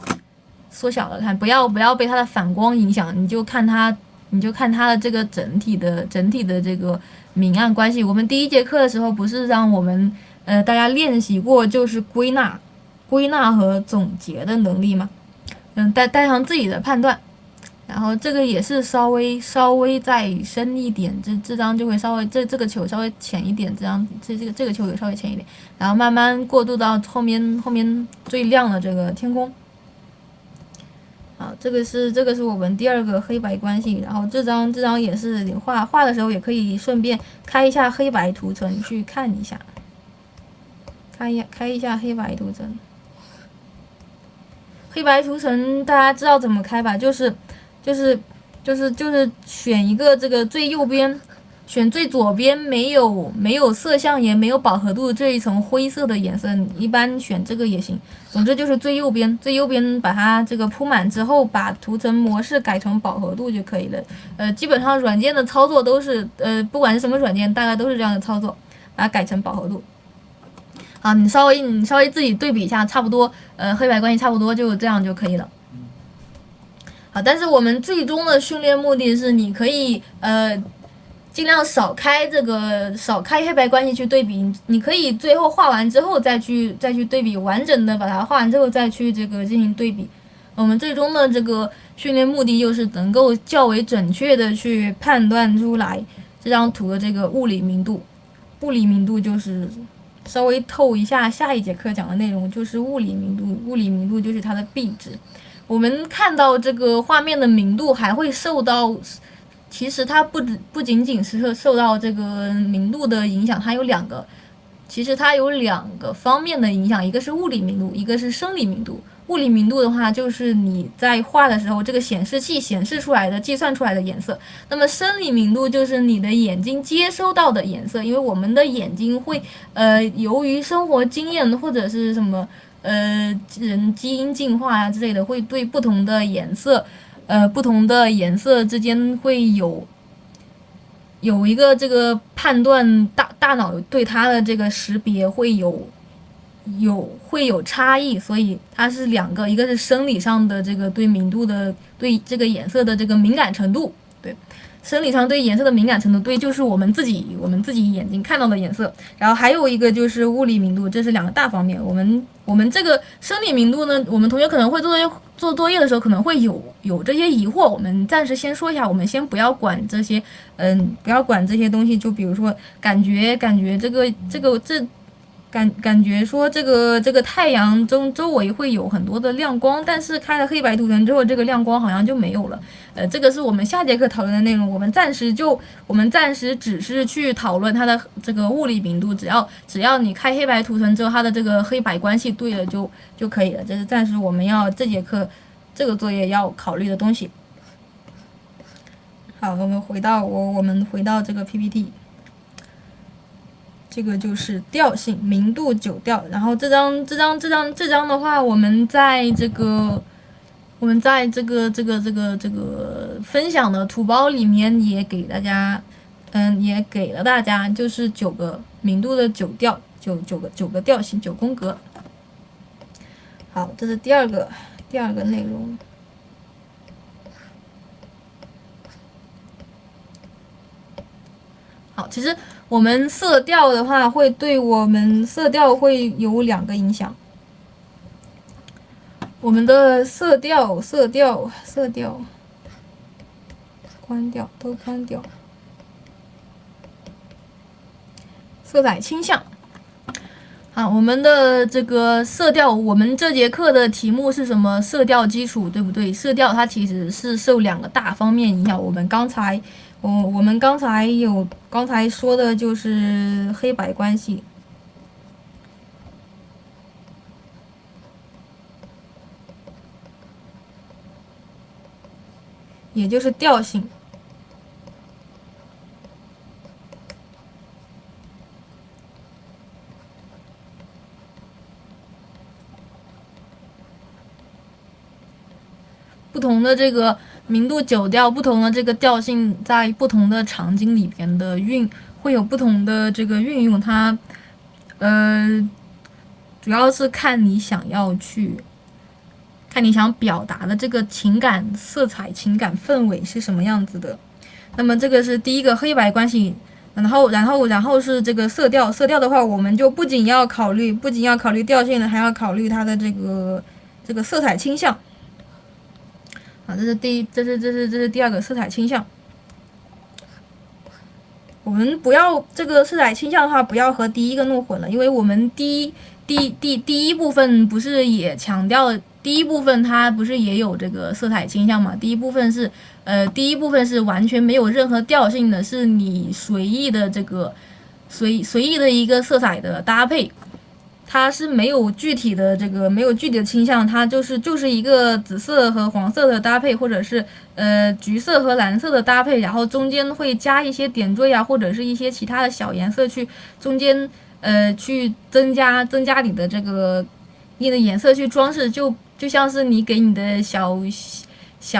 缩小了看，不要被它的反光影响，你就看它的这个整体的这个明暗关系。我们第一节课的时候不是让我们大家练习过，就是归纳和总结的能力嘛，带上自己的判断，然后这个也是稍微再深一点，这张就会稍微这个球稍微浅一点，这个球也稍微浅一点，然后慢慢过渡到后面最亮的这个天空。好，这个是我们第二个黑白关系，然后这张也是你画的时候也可以顺便开一下黑白图层去看一下，开一下黑白图层。黑白图层大家知道怎么开吧？就是选一个这个最右边，选最左边没有色相也没有饱和度这一层灰色的颜色，你一般选这个也行。总之就是最右边把它这个铺满之后，把图层模式改成饱和度就可以了。基本上软件的操作都是不管是什么软件，大概都是这样的操作，把它改成饱和度。好，你稍微自己对比一下，差不多，黑白关系差不多，就这样就可以了。好，但是我们最终的训练目的是，你可以尽量少开黑白关系去对比，你可以最后画完之后再去对比，完整的把它画完之后再去这个进行对比。我们最终的这个训练目的就是能够较为准确的去判断出来这张图的这个物理明度。物理明度就是稍微透一下下一节课讲的内容，就是物理明度。物理明度就是它的币值。我们看到这个画面的明度还会受到，其实它不仅仅是受到这个明度的影响，它有两个方面的影响，一个是物理明度，一个是生理明度。物理明度的话，就是你在画的时候，这个显示器显示出来的、计算出来的颜色。那么生理明度就是你的眼睛接收到的颜色，因为我们的眼睛会，由于生活经验或者是什么，人基因进化啊之类的，会对不同的颜色之间会有一个这个判断，大脑对它的这个识别会有差异，所以它是两个，一个是生理上的这个对明度的对这个颜色的这个敏感程度，对，生理上对颜色的敏感程度，对，就是我们自己眼睛看到的颜色。然后还有一个就是物理明度，这是两个大方面。我们这个生理明度呢，我们同学可能会做作业的时候可能会有这些疑惑，我们暂时先说一下，我们先不要管这些，不要管这些东西。就比如说，感觉感觉说这个太阳周围会有很多的亮光，但是开了黑白图层之后，这个亮光好像就没有了。这个是我们下节课讨论的内容，我们暂时只是去讨论它的这个物理明度，只要你开黑白图层之后，它的这个黑白关系对了就可以了。这是暂时我们要这节课这个作业要考虑的东西。好，我们回到这个 PPT。这个就是调性，明度9调。然后这张的话，我们在这个分享的图包里面也给大家，也给了大家，就是9个明度的9调，九个调性，9宫格。好，这是第二个内容。好，其实我们色调的话，会对我们色调会有2个影响。我们的色调，关掉，都关掉。色彩倾向。好，我们的这个色调，我们这节课的题目是什么？色调基础，对不对？色调它其实是受2个大方面影响。我们刚才说的就是黑白关系，也就是调性。不同的这个明度9调，不同的这个调性，在不同的场景里边的会有不同的这个运用。它，主要是看你想表达的这个情感色彩、情感氛围是什么样子的。那么这个是第一个黑白关系，然后是这个色调。色调的话，我们就不仅要考虑调性的，还要考虑它的这个色彩倾向。啊，这是第二个色彩倾向。我们不要这个色彩倾向的话，不要和第一个弄混了，因为我们第一部分不是也强调了，第一部分它不是也有这个色彩倾向嘛？第一部分是完全没有任何调性的，是你随意的一个色彩的搭配。它是没有具体的倾向，它就是一个紫色和黄色的搭配，或者是橘色和蓝色的搭配，然后中间会加一些点缀啊，或者是一些其他的小颜色去中间去增加你的颜色去装饰，就像是你给你的小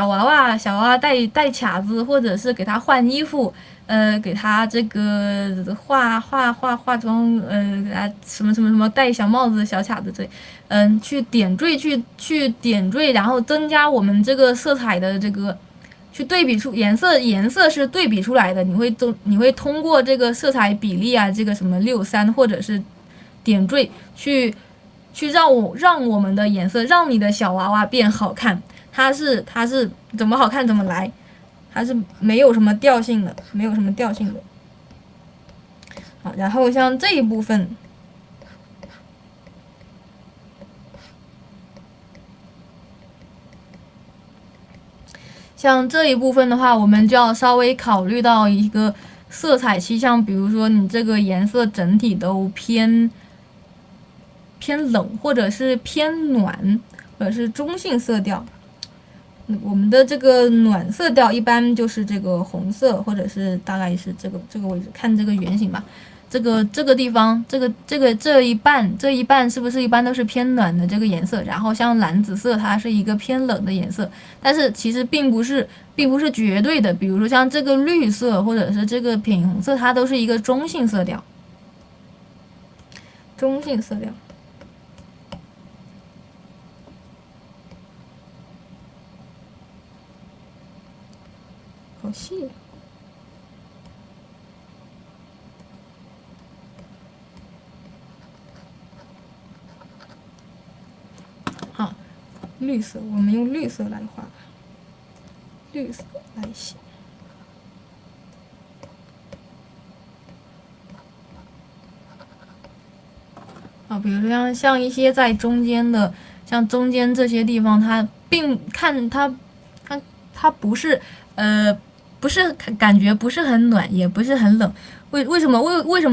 娃娃戴卡子，或者是给他换衣服。给他这个化妆，给他什么戴小帽子、小卡子这，去点缀，然后增加我们这个色彩的这个，去对比出颜色是对比出来的，你会通过这个色彩比例啊，这个什么6:3或者是点缀去让我们的颜色，让你的小娃娃变好看，它是怎么好看怎么来。它是没有什么调性的，好，然后像这一部分，的话，我们就要稍微考虑到一个色彩倾向，比如说你这个颜色整体都偏冷，或者是偏暖，或者是中性色调。我们的这个暖色调一般就是这个红色，或者是大概是这个位置，看这个圆形吧。这个地方，这一半是不是一般都是偏暖的这个颜色？然后像蓝紫色，它是一个偏冷的颜色，但是其实并不是绝对的。比如说像这个绿色或者是这个品红色，它都是一个中性色调。好细。好，绿色，我们用绿色来画吧，绿色来写。啊，比如说像一些在中间的，像中间这些地方，它并看它不是不是感觉不是很暖，也不是很冷。为什么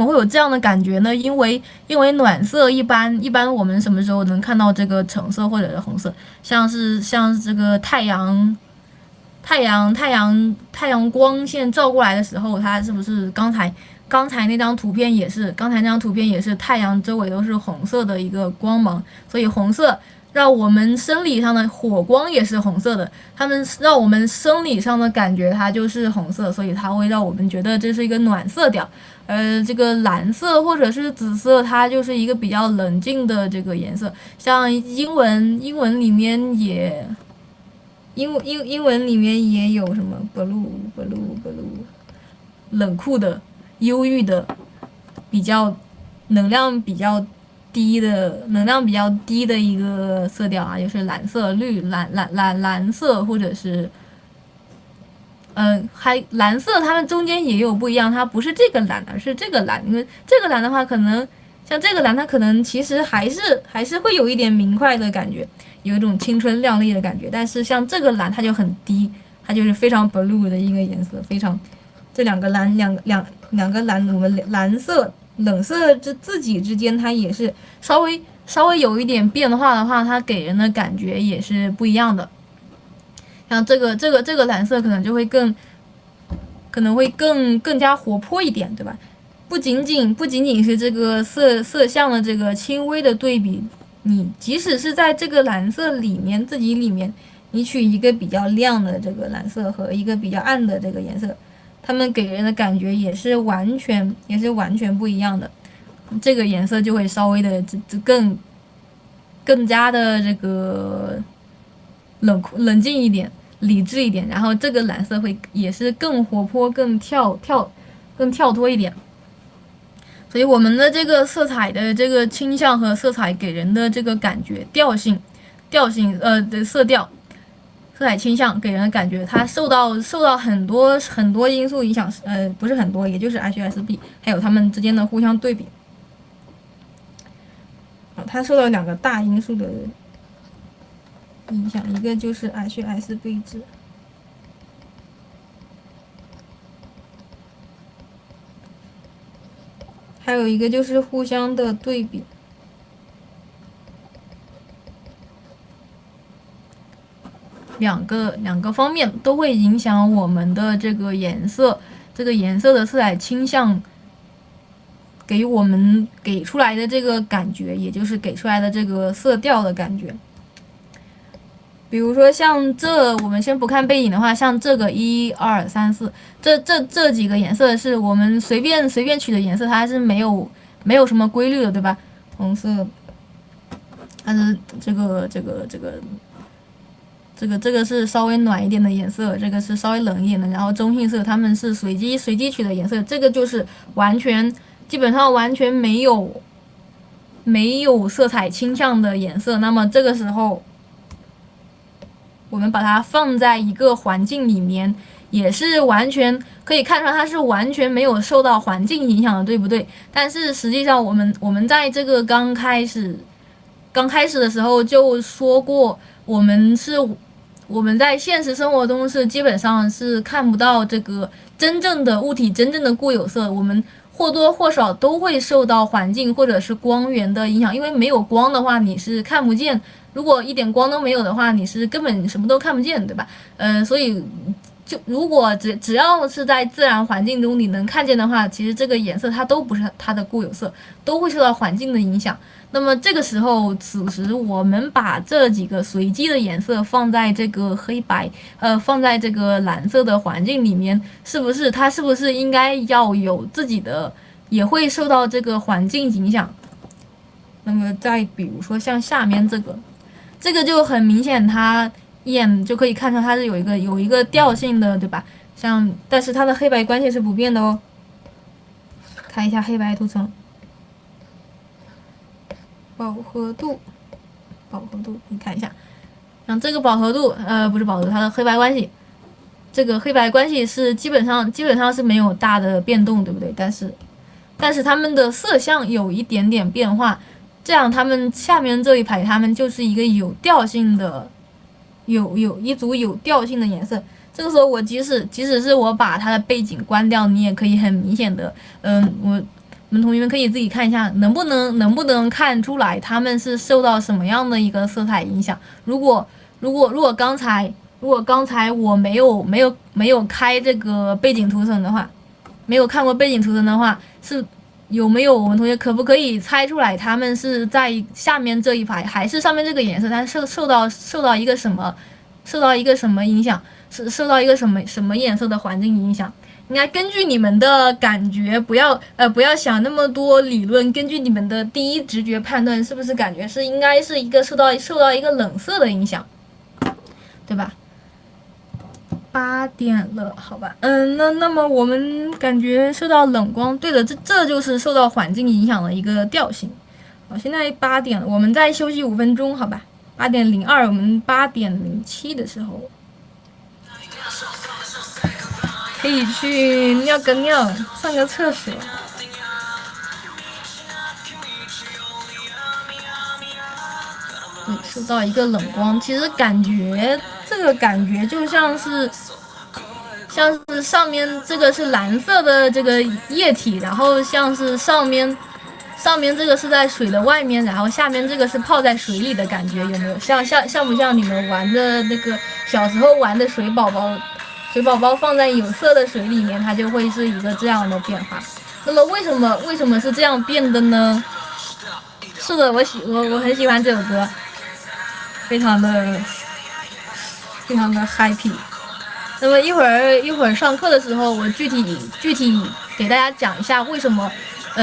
会有这样的感觉呢？因为暖色一般我们什么时候能看到这个橙色或者是红色？像这个太阳光线照过来的时候，它是不是刚才那张图片也是，刚才那张图片也是太阳周围都是红色的一个光芒，所以红色让我们生理上的火光也是红色的，它们让我们生理上的感觉它就是红色，所以它会让我们觉得这是一个暖色调。这个蓝色或者是紫色，它就是一个比较冷静的这个颜色。像英文里面也英文里面也有什么 blue，冷酷的、忧郁的，比较能量比较低的一个色调啊，就是蓝色、蓝色或者是还蓝色，它们中间也有不一样，它不是这个蓝，而是这个蓝。因为这个蓝的话，可能像这个蓝，它可能其实还是会有一点明快的感觉，有一种青春靓丽的感觉。但是像这个蓝，它就很低，它就是非常 blue 的一个颜色，非常这两个蓝，两个蓝，我们蓝色冷色自己之间，它也是稍微有一点变化的话，它给人的感觉也是不一样的。像这个蓝色可能就会更加活泼一点，对吧？不仅仅是这个色相的这个轻微的对比，你即使是在这个蓝色里面你取一个比较亮的这个蓝色和一个比较暗的这个颜色，它们给人的感觉也是完全不一样的。这个颜色就会稍微的更加的这个冷静一点。理智一点，然后这个蓝色会也是更活泼、更跳脱一点。所以我们的这个色彩的这个倾向和色彩给人的这个感觉调性的色调、色彩倾向给人的感觉，它受到很多因素影响，不是很多，也就是 HSB 还有它们之间的互相对比。它受到两个大因素的影响，一个就是 HSB 值，还有一个就是互相的对比。两个方面都会影响我们的这个颜色的色彩倾向，给我们给出来的这个感觉，也就是给出来的这个色调的感觉。比如说像这，我们先不看背影的话，像这个1、2、3、4，这几个颜色是我们随便取的颜色，它是没有什么规律的，对吧？红色，它是这个是稍微暖一点的颜色，这个是稍微冷一点的，然后中性色它们是随机取的颜色，这个就是基本上完全没有色彩倾向的颜色。那么这个时候，我们把它放在一个环境里面，也是完全可以看出来它是完全没有受到环境影响的，对不对？但是实际上我们在这个刚开始的时候就说过，我们在现实生活中是基本上是看不到这个真正的物体真正的固有色，我们或多或少都会受到环境或者是光源的影响，因为没有光的话你是看不见，如果一点光都没有的话，你是根本什么都看不见，对吧？所以就如果只要是在自然环境中你能看见的话，其实这个颜色它都不是它的固有色，都会受到环境的影响。那么这个时候，此时我们把这几个随机的颜色放在这个黑白，放在这个蓝色的环境里面，它是不是应该要有自己的，也会受到这个环境影响？那么再比如说像下面这个就很明显，它一眼就可以看出它是有一个调性的，对吧？但是它的黑白关系是不变的哦。看一下黑白图层。饱和度，你看一下，像这个饱和度，不是饱和度，它的黑白关系，这个黑白关系是基本上是没有大的变动，对不对？但是它们的色相有一点点变化，这样它们下面这一排它们就是一个有调性的，有一组有调性的颜色。这个时候我即使是我把它的背景关掉，你也可以很明显的，我们同学们可以自己看一下，能不能看出来它们是受到什么样的一个色彩影响？如果刚才我没有开这个背景图层的话，没有看过背景图层的话，是有没有我们同学可不可以猜出来它们是在下面这一排，还是上面这个颜色？它受到一个什么影响？是受到一个什么颜色的环境影响？应该根据你们的感觉，不要想那么多理论，根据你们的第一直觉判断，是不是感觉是应该是一个受到一个冷色的影响，对吧？8点了，好吧，那么我们感觉受到冷光，对的，这就是受到环境影响的一个调性。好，现在8点了，我们再休息5分钟，好吧？8:02，我们8:07的时候可以去尿个尿，上个厕所。受到一个冷光，其实这个感觉就像是上面这个是蓝色的这个液体，然后像是上面这个是在水的外面，然后下面这个是泡在水里的感觉，有没有像不像你们玩的那个小时候玩的水宝宝？水宝宝放在有色的水里面，它就会是一个这样的变化。那么为什么是这样变的呢？是的，我很喜欢这首歌，非常的 happy。那么一会儿上课的时候，我具体给大家讲一下为什么，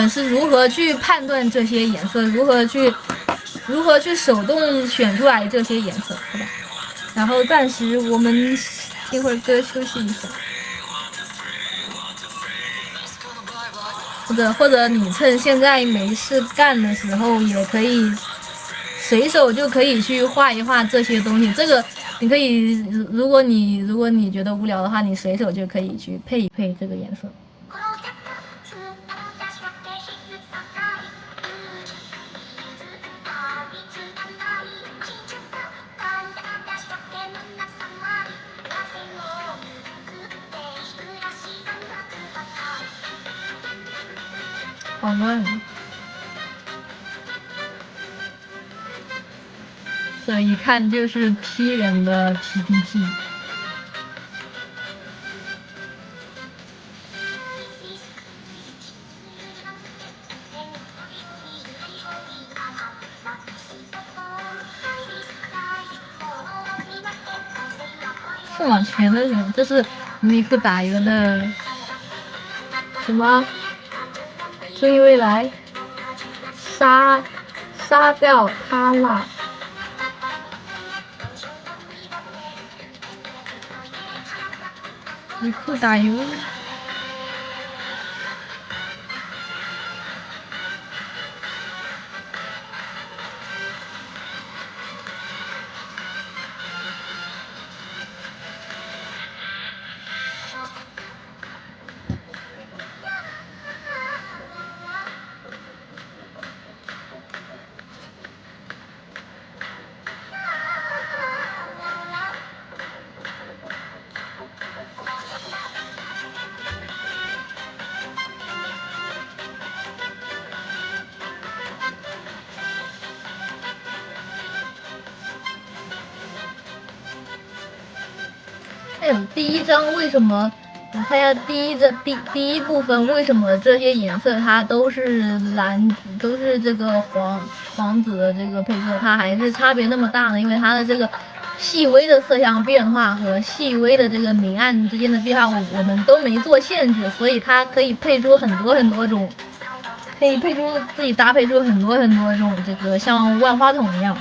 是如何去判断这些颜色，如何去手动选出来这些颜色，好吧？然后暂时我们听会儿歌休息一下，或者你趁现在没事干的时候，也可以随手就可以去画一画这些东西。这个你可以，如果你觉得无聊的话，你随手就可以去配一配这个颜色。好乱，这一看就是 P 人的 PPT。是往前的人，这是尼克打一个的什么？追未来，杀掉他了。尼克打一个。第一章为什么？我看一下第一部分为什么这些颜色它都是蓝，都是这个黄紫的这个配色，它还是差别那么大呢？因为它的这个细微的色相变化和细微的这个明暗之间的变化，我们都没做限制，所以它可以配出很多很多种，可以配出自己搭配出很多很多种这个像万花筒一样。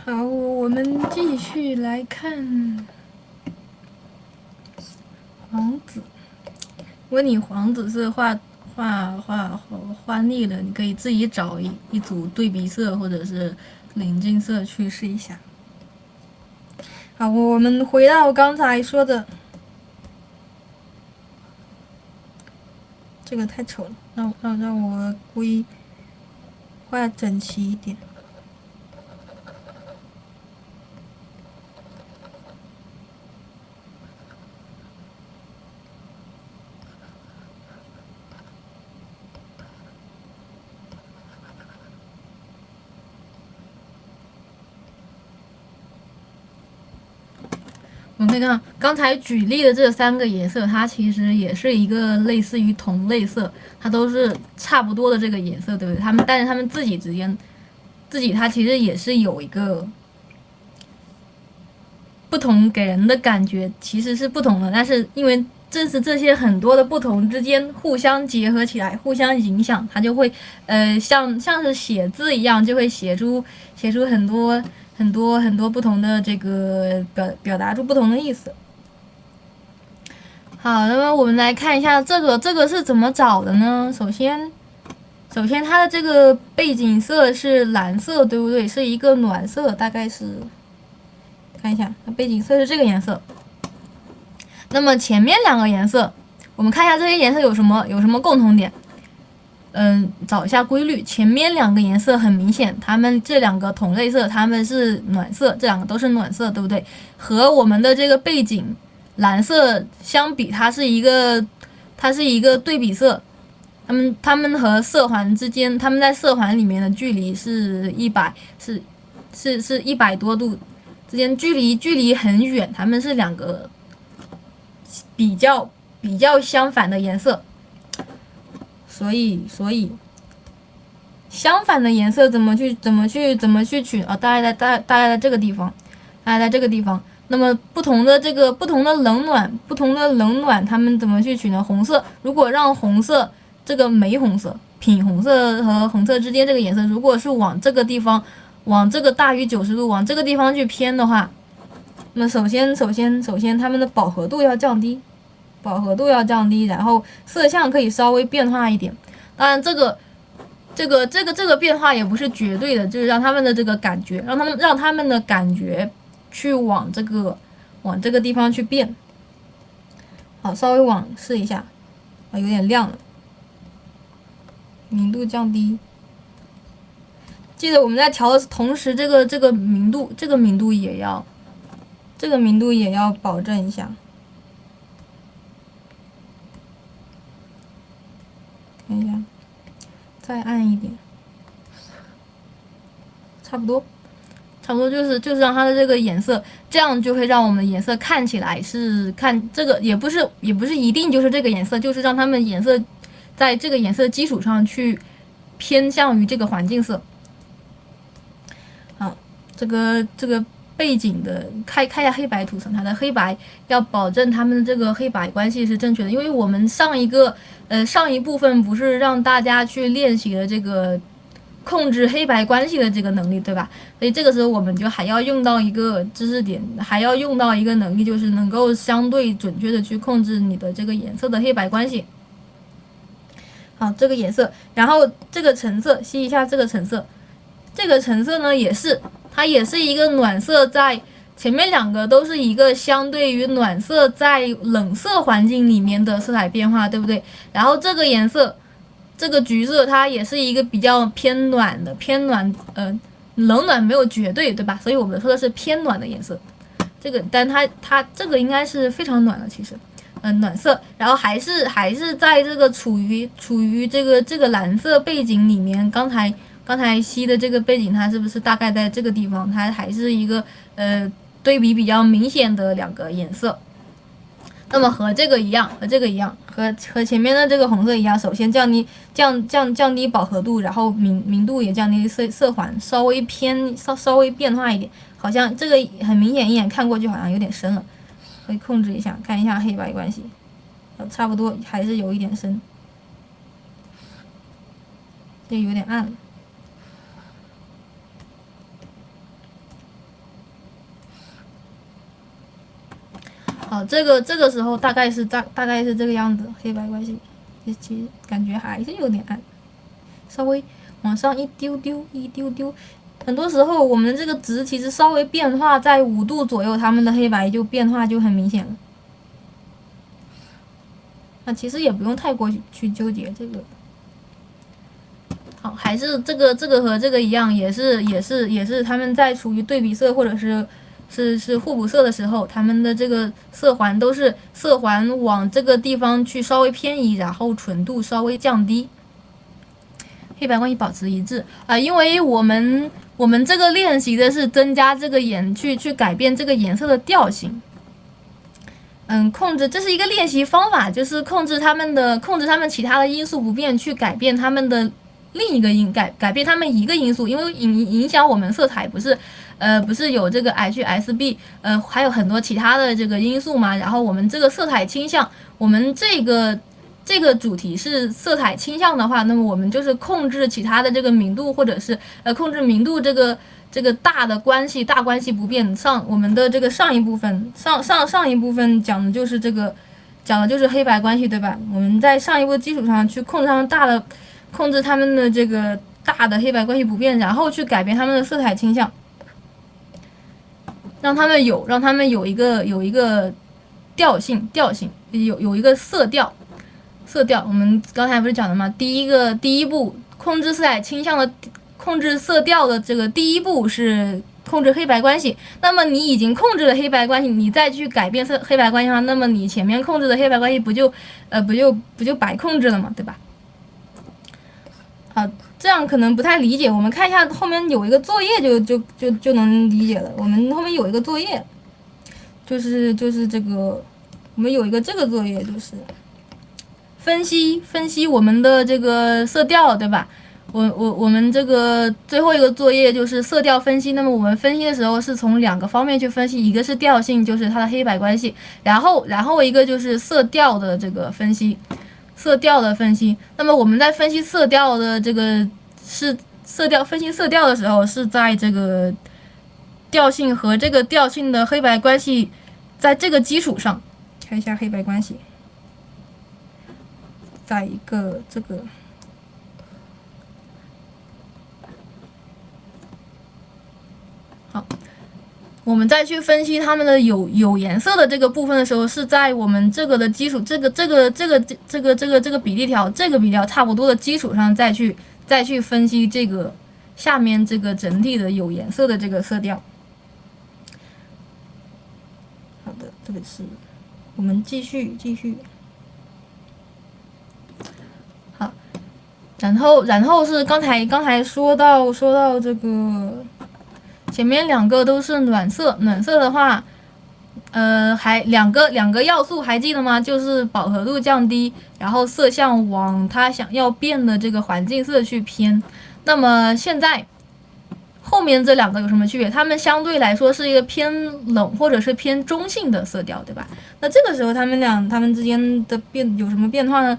好，我们继续来看黄子。如果你黄紫色画腻了，你可以自己找一组对比色或者是临近色去试一下。好，我们回到刚才说的，这个太丑了，让我故意画整齐一点。我们可以看刚才举例的这三个颜色，它其实也是一个类似于同类色，它都是差不多的这个颜色，对不对？但是它们自己之间，它其实也是有一个不同，给人的感觉其实是不同的。但是因为正是这些很多的不同之间互相结合起来，互相影响，它就会像是写字一样，就会写出很多不同的这个表达出不同的意思。好，那么我们来看一下这个是怎么找的呢？首先它的这个背景色是蓝色，对不对？是一个暖色，大概是看一下，它背景色是这个颜色。那么前面两个颜色，我们看一下这些颜色有什么共同点。找一下规律。前面两个颜色很明显，它们这两个同类色，它们是暖色，这两个都是暖色，对不对？和我们的这个背景蓝色相比，它是一个对比色。它们和色环之间，它们在色环里面的距离是100多度之间，距离很远，它们是两个比较相反的颜色。所以相反的颜色怎么去取啊？大概在这个地方，那么不同的冷暖，它们怎么去取呢？红色，如果让红色这个玫红色、品红色和红色之间这个颜色，如果是往这个地方，往这个大于90度，往这个地方去偏的话，那首先它们的饱和度要降低。然后色相可以稍微变化一点。当然，这个变化也不是绝对的，就是让他们的这个感觉，让他们的感觉去往这个地方去变。好，稍微往试一下，啊，有点亮了，明度降低。记得我们在调的同时，这个明度也要保证一下。看一下，再暗一点，差不多就是让它的这个颜色，这样就会让我们的颜色看起来是这个也不是一定就是这个颜色，就是让它们颜色在这个颜色基础上去偏向于这个环境色。好，这个背景的开一下黑白图层，它的黑白要保证它们的这个黑白关系是正确的，因为我们上一部分不是让大家去练习了这个控制黑白关系的这个能力，对吧？所以这个时候我们就还要用到一个知识点，还要用到一个能力，就是能够相对准确的去控制你的这个颜色的黑白关系。好，这个颜色，然后这个橙色，吸一下这个橙色，呢它也是一个暖色，在前面两个都是一个相对于暖色在冷色环境里面的色彩变化，对不对？然后这个颜色，这个橘色，它也是一个比较偏暖，冷暖没有绝对，对吧？所以我们说的是偏暖的颜色。但它这个应该是非常暖的，其实，暖色，然后还是在这个处于这个蓝色背景里面，刚才吸的这个背景，它是不是大概在这个地方？它还是一个对比比较明显的两个颜色。那么和这个一样，和前面的这个红色一样，首先降低饱和度，然后明度也降低，色环稍微变化一点，好像这个很明显，一眼看过去好像有点深了，可以控制一下，看一下黑白关系，差不多还是有一点深，这有点暗了。好，这个时候大概是这个样子，黑白关系，其实感觉还是有点暗，稍微往上一丢丢，很多时候我们这个值其实稍微变化在5度左右，它们的黑白就变化就很明显了。那其实也不用太过去纠结这个。好，还是这个和这个一样，也是他们在处于对比色或者是互补色的时候，他们的这个色环都是色环往这个地方去稍微偏移，然后纯度稍微降低，黑白关系保持一致啊、因为我们这个练习的是增加这个去改变这个颜色的调性。控制这是一个练习方法，就是控制他们其他的因素不变，去改变他们的另一个改变他们一个因素，因为影响我们色彩不是有这个 HSB， 还有很多其他的这个因素嘛。然后我们这个色彩倾向，我们这个主题是色彩倾向的话，那么我们就是控制其他的这个明度，或者是控制明度这个大关系不变。我们的这个上一部分讲的就是黑白关系，对吧？我们在上一步基础上去控制他们的这个大的黑白关系不变，然后去改变他们的色彩倾向，让他们有一个调性，有一个色调。我们刚才不是讲的吗？第一步控制色彩倾向的控制色调的这个第一步是控制黑白关系。那么你已经控制了黑白关系，你再去改变黑白关系的话，那么你前面控制的黑白关系不就白控制了嘛，对吧？啊，这样可能不太理解。我们看一下后面有一个作业就能理解了。我们后面有一个作业，就是这个，我们有一个这个作业，就是分析我们的这个色调，对吧？我们这个最后一个作业就是色调分析。那么我们分析的时候是从2个方面去分析，一个是调性，就是它的黑白关系，然后一个就是色调的这个分析。那么我们在分析色调的这个分析色调的时候，是在这个调性和这个调性的黑白关系，在这个基础上看一下黑白关系，在一个这个。好，我们再去分析它们的有颜色的这个部分的时候，是在我们这个的基础，这个比例条，差不多的基础上再去分析这个下面这个整体的有颜色的这个色调。好的，这个是我们继续。好，然后是刚才说到这个。前面2个都是暖色的话，还两个要素还记得吗？就是饱和度降低，然后色相往它想要变的这个环境色去偏。那么现在后面这2个有什么区别？它们相对来说是一个偏冷或者是偏中性的色调，对吧？那这个时候它们之间的有什么变化呢？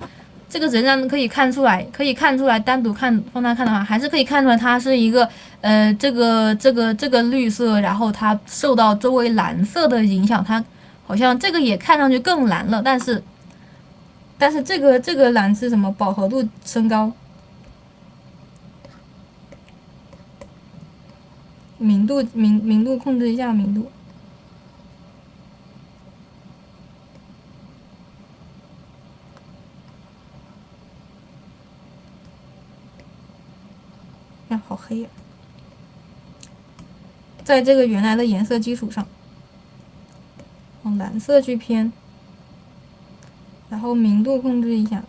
这个仍然可以看出来，单独放大看的话，还是可以看出来它是一个这个绿色，然后它受到周围蓝色的影响，它好像这个也看上去更蓝了，但是这个蓝是什么？饱和度升高，明度控制一下明度。好黑呀！在这个原来的颜色基础上，往蓝色去偏，然后明度控制一下，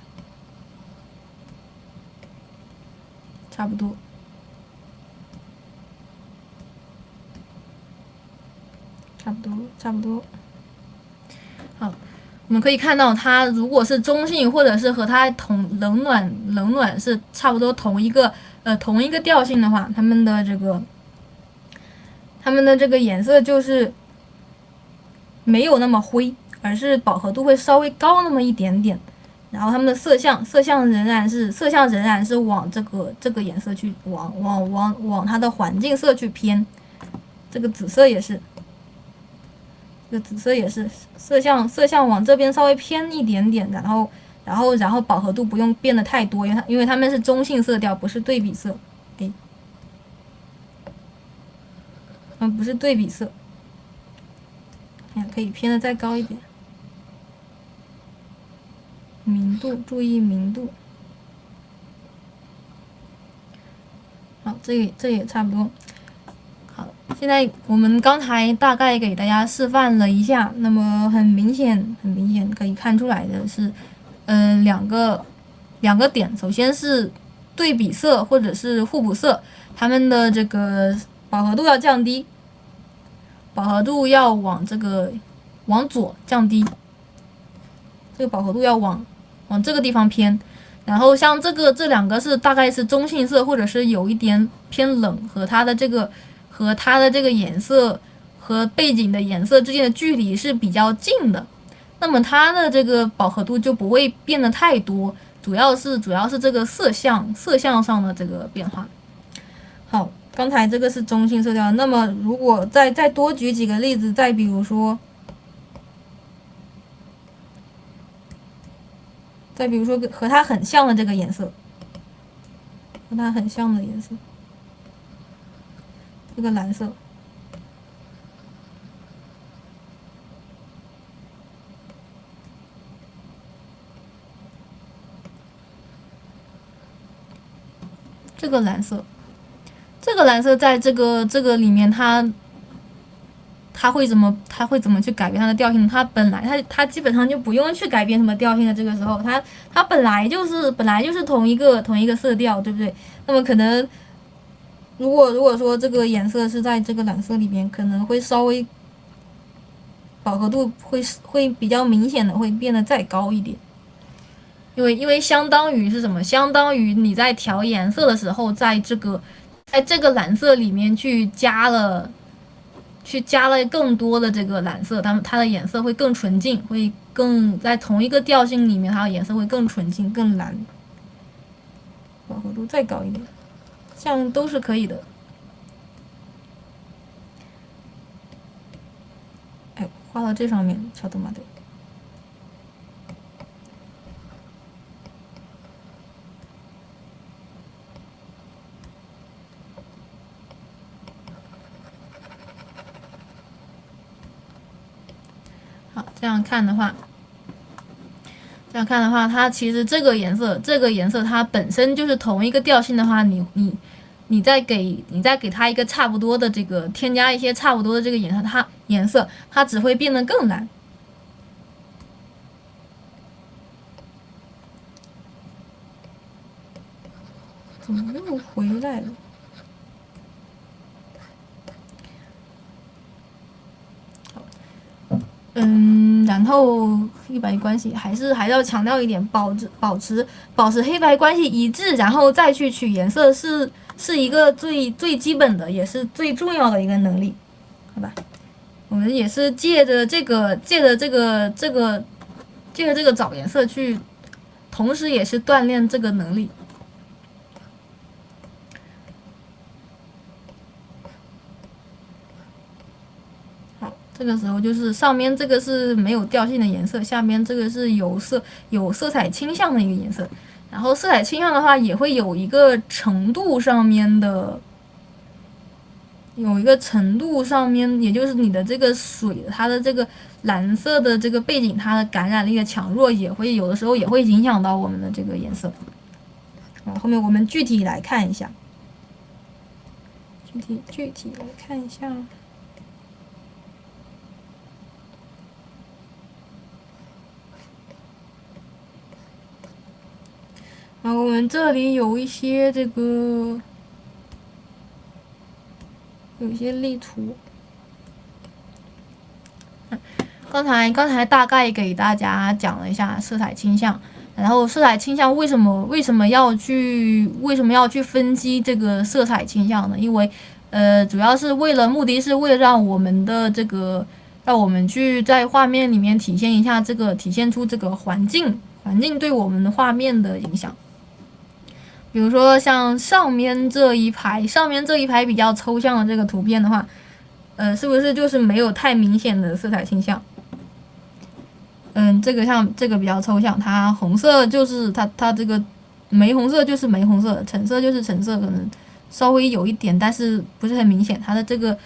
差不多。好，我们可以看到，它如果是中性，或者是和它冷暖是差不多同一个调性的话，它们的这个颜色就是没有那么灰，而是饱和度会稍微高那么一点点。然后它们的色相仍然是往这个颜色去往它的环境色去偏。这个紫色也是。这个紫色也是色相往这边稍微偏一点点，然后饱和度不用变得太多，因为它们是中性色调，不是对比色。不是对比色，可以偏的再高一点。明度，注意明度。好，这也差不多。好，现在我们刚才大概给大家示范了一下，那么很明显可以看出来的是，两个点，首先是对比色或者是互补色，它们的这个饱和度要降低，饱和度要往左降低，这个饱和度要往这个地方偏。然后像这两个是大概是中性色，或者是有一点偏冷，和它的这个颜色和背景的颜色之间的距离是比较近的，那么它的这个饱和度就不会变得太多，主要是这个色相上的这个变化。好，刚才这个是中性色调，那么如果再多举几个例子，再比如说和它很像的这个颜色，这个蓝色，这个蓝色在这个里面，它会怎么去改变它的调性？它基本上就不用去改变什么调性的。这个时候，它本来就是同一个色调，对不对？那么可能如果说这个颜色是在这个蓝色里边，可能会稍微饱和度会比较明显的会变得再高一点。因为相当于是什么？相当于你在调颜色的时候，在这个蓝色里面去加了更多的这个蓝色，它的颜色会更纯净，会更在同一个调性里面，它的颜色会更纯净、更蓝，饱和度再高一点，这样都是可以的。画到这上面，小豆麻对。好，这样看的话，它其实这个颜色它本身就是同一个调性的话，你再给它一个差不多的这个添加一些差不多的这个颜色，它只会变得更蓝。怎么又回来了？然后黑白关系还是要强调一点，保持黑白关系一致，然后再去取颜色是一个最基本的，也是最重要的一个能力，好吧？我们也是借着这个找颜色去，同时也是锻炼这个能力。这个时候就是上面这个是没有调性的颜色，下面这个是有色彩倾向的一个颜色。然后色彩倾向的话，也会有一个程度上面，也就是你的这个水，它的这个蓝色的这个背景，它的感染力的强弱也会有的时候也会影响到我们的这个颜色。后面我们具体来看一下，具体来看一下。然后我们这里有一些有一些例图。刚才大概给大家讲了一下色彩倾向，然后色彩倾向为什么要去分析这个色彩倾向呢？因为主要是目的是为了让我们去在画面里面体现出这个环境对我们的画面的影响。比如说像上面这一排比较抽象的这个图片的话，是不是就是没有太明显的色彩倾向？这个像这个比较抽象，它红色就是它这个玫红色就是玫红色，橙色就是橙色，可能稍微有一点，但是不是很明显。它的这个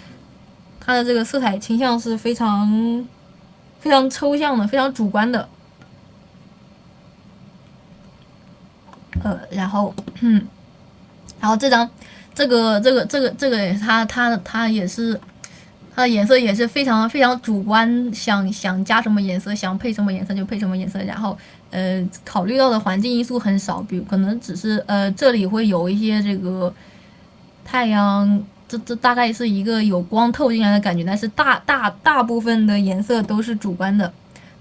色彩倾向是非常抽象的，非常主观的。然后这张这个它也是。它的颜色也是非常主观，想加什么颜色，想配什么颜色就配什么颜色。然后考虑到的环境因素很少，比如可能只是这里会有一些这个太阳，这大概是一个有光透进来的感觉，但是大部分的颜色都是主观的，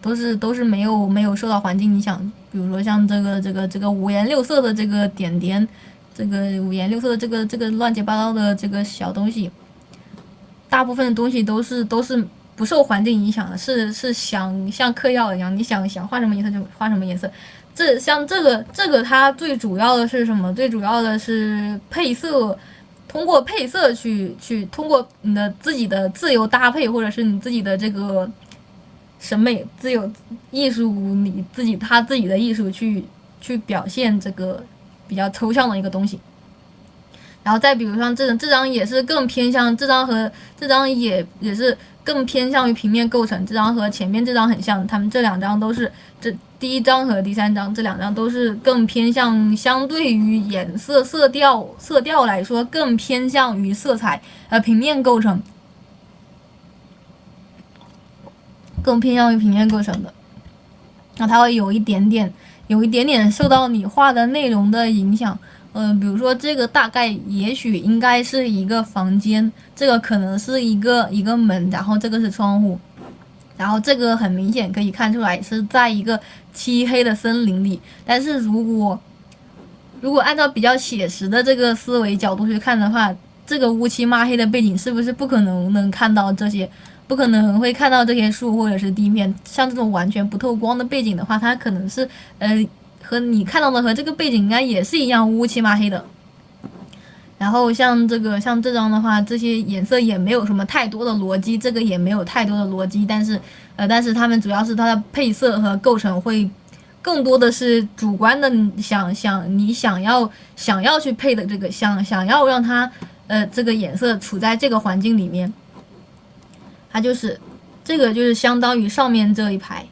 都是没有受到环境影响。比如说像这个五颜六色的这个点点，这个五颜六色的这个乱七八糟的这个小东西。大部分的东西都是不受环境影响的，是像嗑药一样，你想画什么颜色就画什么颜色。像这个它最主要的是什么？最主要的是配色，通过配色去通过你的自己的自由搭配，或者是你自己的这个审美自由艺术，他自己的艺术去表现这个比较抽象的一个东西。然后再比如像这张也是更偏向，这张也是更偏向于平面构成。这张和前面这张很像，他们这两张都是第一张和第三张这两张都是更偏向，相对于颜色色调来说更偏向于色彩平面构成，更偏向于平面构成的。那它会有一点点受到你画的内容的影响。比如说这个大概也许应该是一个房间，这个可能是一个门，然后这个是窗户，然后这个很明显可以看出来是在一个漆黑的森林里。但是如果按照比较写实的这个思维角度去看的话，这个乌漆嘛黑的背景是不是不可能能看到这些，不可能会看到这些树或者是地面？像这种完全不透光的背景的话，它可能是和你看到的和这个背景应该也是一样乌漆嘛黑的。然后像这张的话，这些颜色也没有什么太多的逻辑，这个也没有太多的逻辑，但是它们主要是它的配色和构成会更多的是主观的，你想要去配的这个想要让它这个颜色处在这个环境里面，它就是这个就是相当于上面这一排。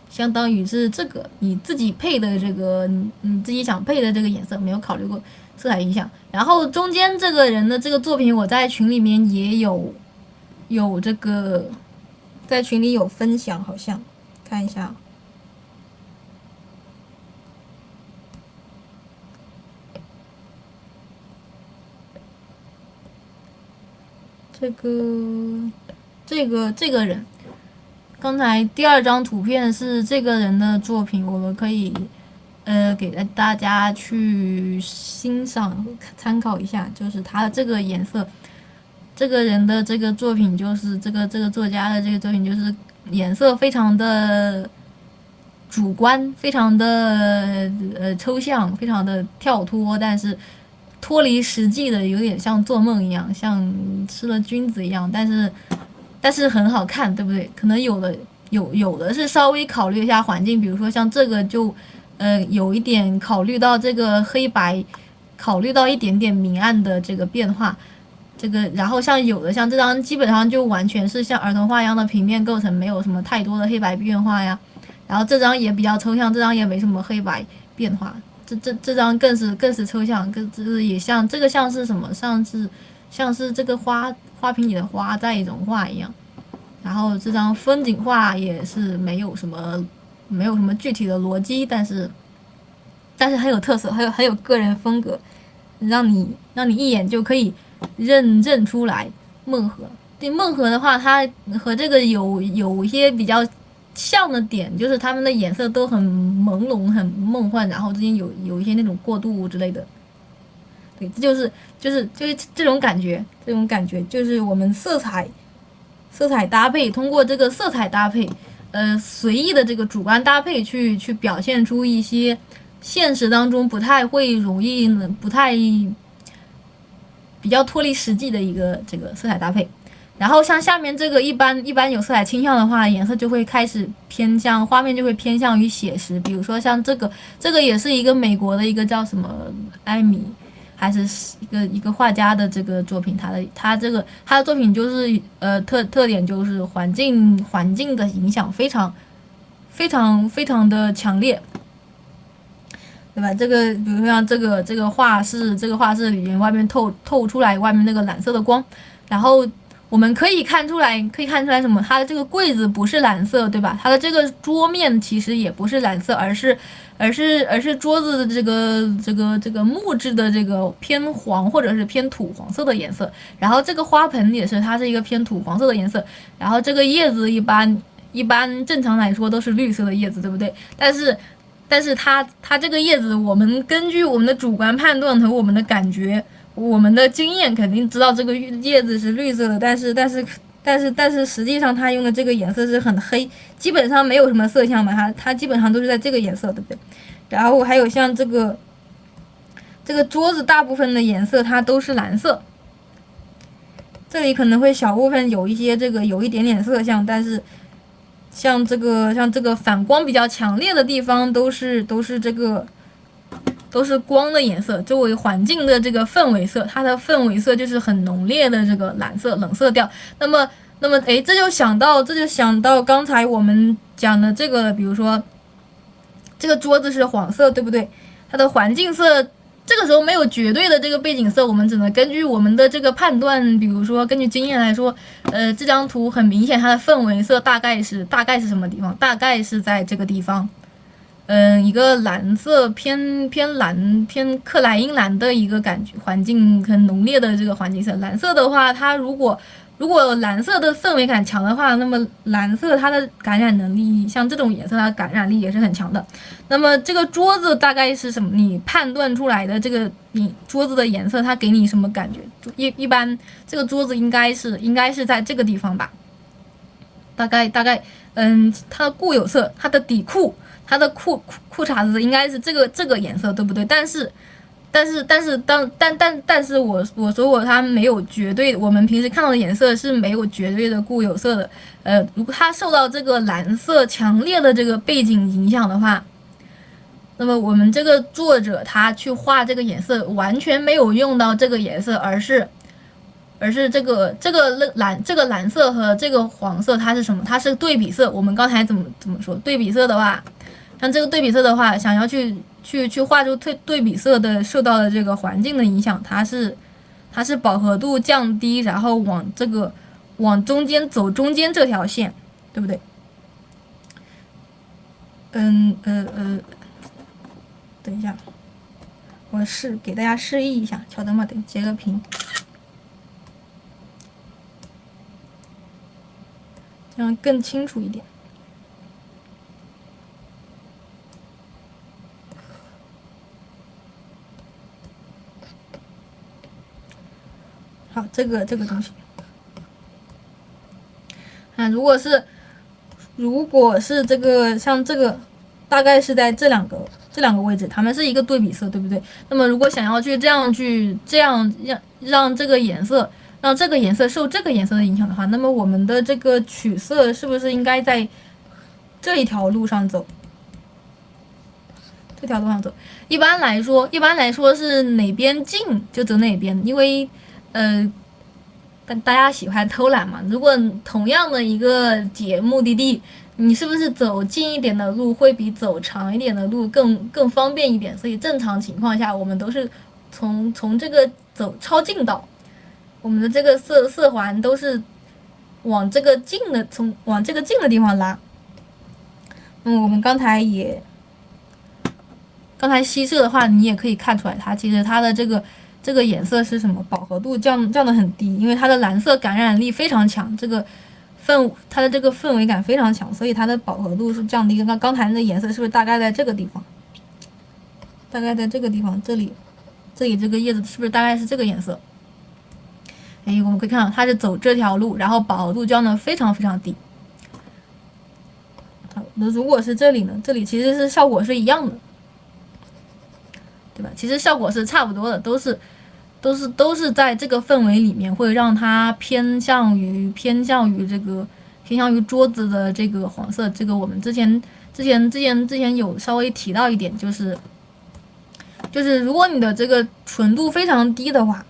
相当于是这个你自己配的这个你自己想配的这个颜色，没有考虑过色彩影响。然后中间这个人的这个作品，我在群里面也有这个在群里有分享，好像看一下。这个人。刚才第二张图片是这个人的作品，我们可以给大家去欣赏参考一下，就是他的这个颜色，这个人的这个作品就是这个作家的这个作品就是颜色非常的主观，非常的抽象，非常的跳脱，但是脱离实际的，有点像做梦一样，像吃了君子一样，但是很好看，对不对？可能有的是稍微考虑一下环境，比如说像这个就有一点考虑到这个黑白，考虑到一点点明暗的这个变化。这个然后像有的像这张基本上就完全是像儿童画一样的平面构成，没有什么太多的黑白变化呀。然后这张也比较抽象，这张也没什么黑白变化。这张更是抽象，这也像这个像是什么？像是这个花瓶里的花在融化一样。然后这张风景画也是没有什么具体的逻辑，但是很有特色，很有个人风格，让你一眼就可以认出来。梦河，对梦河的话，它和这个有一些比较像的点，就是它们的颜色都很朦胧、很梦幻，然后之间有一些那种过渡之类的。对，这就是这种感觉，就是我们色彩搭配，通过这个色彩搭配，随意的这个主观搭配去表现出一些现实当中不太会容易、比较脱离实际的一个这个色彩搭配。然后像下面这个一般有色彩倾向的话，颜色就会开始偏向画面就会偏向于写实。比如说像这个也是一个美国的一个叫什么艾米，还是一个画家的这个作品。他的作品就是特点就是环境的影响非常的强烈。对吧？这个比如说像这个画室，这个画室里面外面透出来外面那个蓝色的光，然后我们可以看出来什么？它的这个柜子不是蓝色，对吧？它的这个桌面其实也不是蓝色，而是桌子的这个木质的这个偏黄或者是偏土黄色的颜色。然后这个花盆也是，它是一个偏土黄色的颜色。然后这个叶子一般正常来说都是绿色的叶子，对不对？但是它这个叶子，我们根据我们的主观判断和我们的感觉、我们的经验，肯定知道这个叶子是绿色的。但是实际上它用的这个颜色是很黑，基本上没有什么色相嘛，它基本上都是在这个颜色，对不对？然后还有像这个桌子大部分的颜色它都是蓝色，这里可能会小部分有一些有一点点色相，但是。像这个反光比较强烈的地方，都是光的颜色，周围环境的这个氛围色，它的氛围色就是很浓烈的这个蓝色冷色调。那么，这就想到刚才我们讲的这个，比如说这个桌子是黄色，对不对？它的环境色。这个时候没有绝对的这个背景色，我们只能根据我们的这个判断，比如说根据经验来说，这张图很明显它的氛围色大概是什么地方？大概是在这个地方，一个蓝色偏蓝偏克莱因蓝的一个感觉，环境很浓烈的这个环境色。蓝色的话，它如果蓝色的氛围感强的话，那么蓝色它的感染能力，像这种颜色它的感染力也是很强的。那么这个桌子大概是什么？你判断出来的这个你桌子的颜色，它给你什么感觉？一般这个桌子应该是在这个地方吧？大概，它的固有色，它的底裤，它的裤衩子应该是这个颜色，对不对？但是我说过它没有绝对，我们平时看到的颜色是没有绝对的固有色的。如果它受到这个蓝色强烈的这个背景影响的话，那么我们这个作者他去画这个颜色完全没有用到这个颜色，而是这个蓝色和这个黄色它是什么？它是对比色。我们刚才怎么说？对比色的话，像这个对比色的话，想要去画出对比色的受到的这个环境的影响，它是饱和度降低，然后往中间走中间这条线，对不对？等一下，我给大家示意一下，稍等吧，得截个屏，这样更清楚一点。好，这个东西，如果是这个像这个，大概是在这两个位置，它们是一个对比色，对不对？那么如果想要这样让这个颜色受这个颜色的影响的话，那么我们的这个取色是不是应该在这一条路上走？这条路上走，一般来说是哪边近就走哪边，因为大家喜欢偷懒嘛。如果同样的一个目的地，你是不是走近一点的路会比走长一点的路更方便一点？所以正常情况下，我们都是从这个走超近道，我们的这个色环都是往这个近的地方拉。我们刚才吸色的话，你也可以看出来，它其实它的这个颜色是什么？饱和度降得很低，因为它的蓝色感染力非常强，它的这个氛围感非常强，所以它的饱和度是降低。刚才的颜色是不是大概在这个地方？大概在这个地方，这里这个叶子是不是大概是这个颜色？我们可以看到它是走这条路，然后饱和度降得非常非常低。好，那如果是这里呢？这里其实是效果是一样的。对吧？其实效果是差不多的，都是在这个氛围里面，会让它偏向于桌子的这个黄色。这个我们之前有稍微提到一点，就是如果你的这个纯度非常低的话，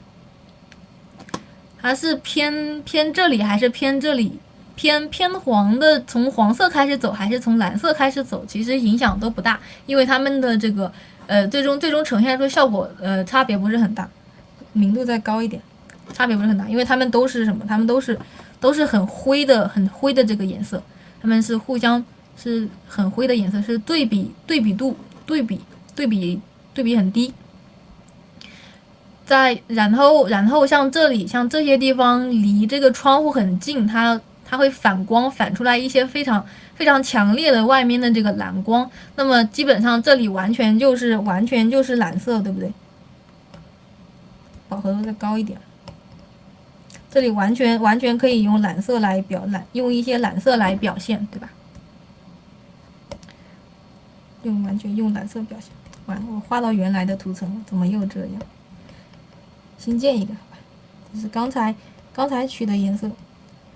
它是偏这里还是偏这里？偏黄的，从黄色开始走还是从蓝色开始走，其实影响都不大，因为它们的这个最终呈现出效果差别不是很大。明度再高一点，差别不是很大，因为它们都是什么？它们都是很灰的这个颜色，它们是互相是很灰的颜色，是对比很低。然后像这里像这些地方离这个窗户很近，它会反光，反出来一些非常强烈的外面的这个蓝光。那么基本上这里完全就是蓝色，对不对？饱和度再高一点，这里完全可以用用一些蓝色来表现，对吧？完全用蓝色表现。完，我画到原来的图层了，怎么又这样？新建一个，好吧？这是刚才取的颜色，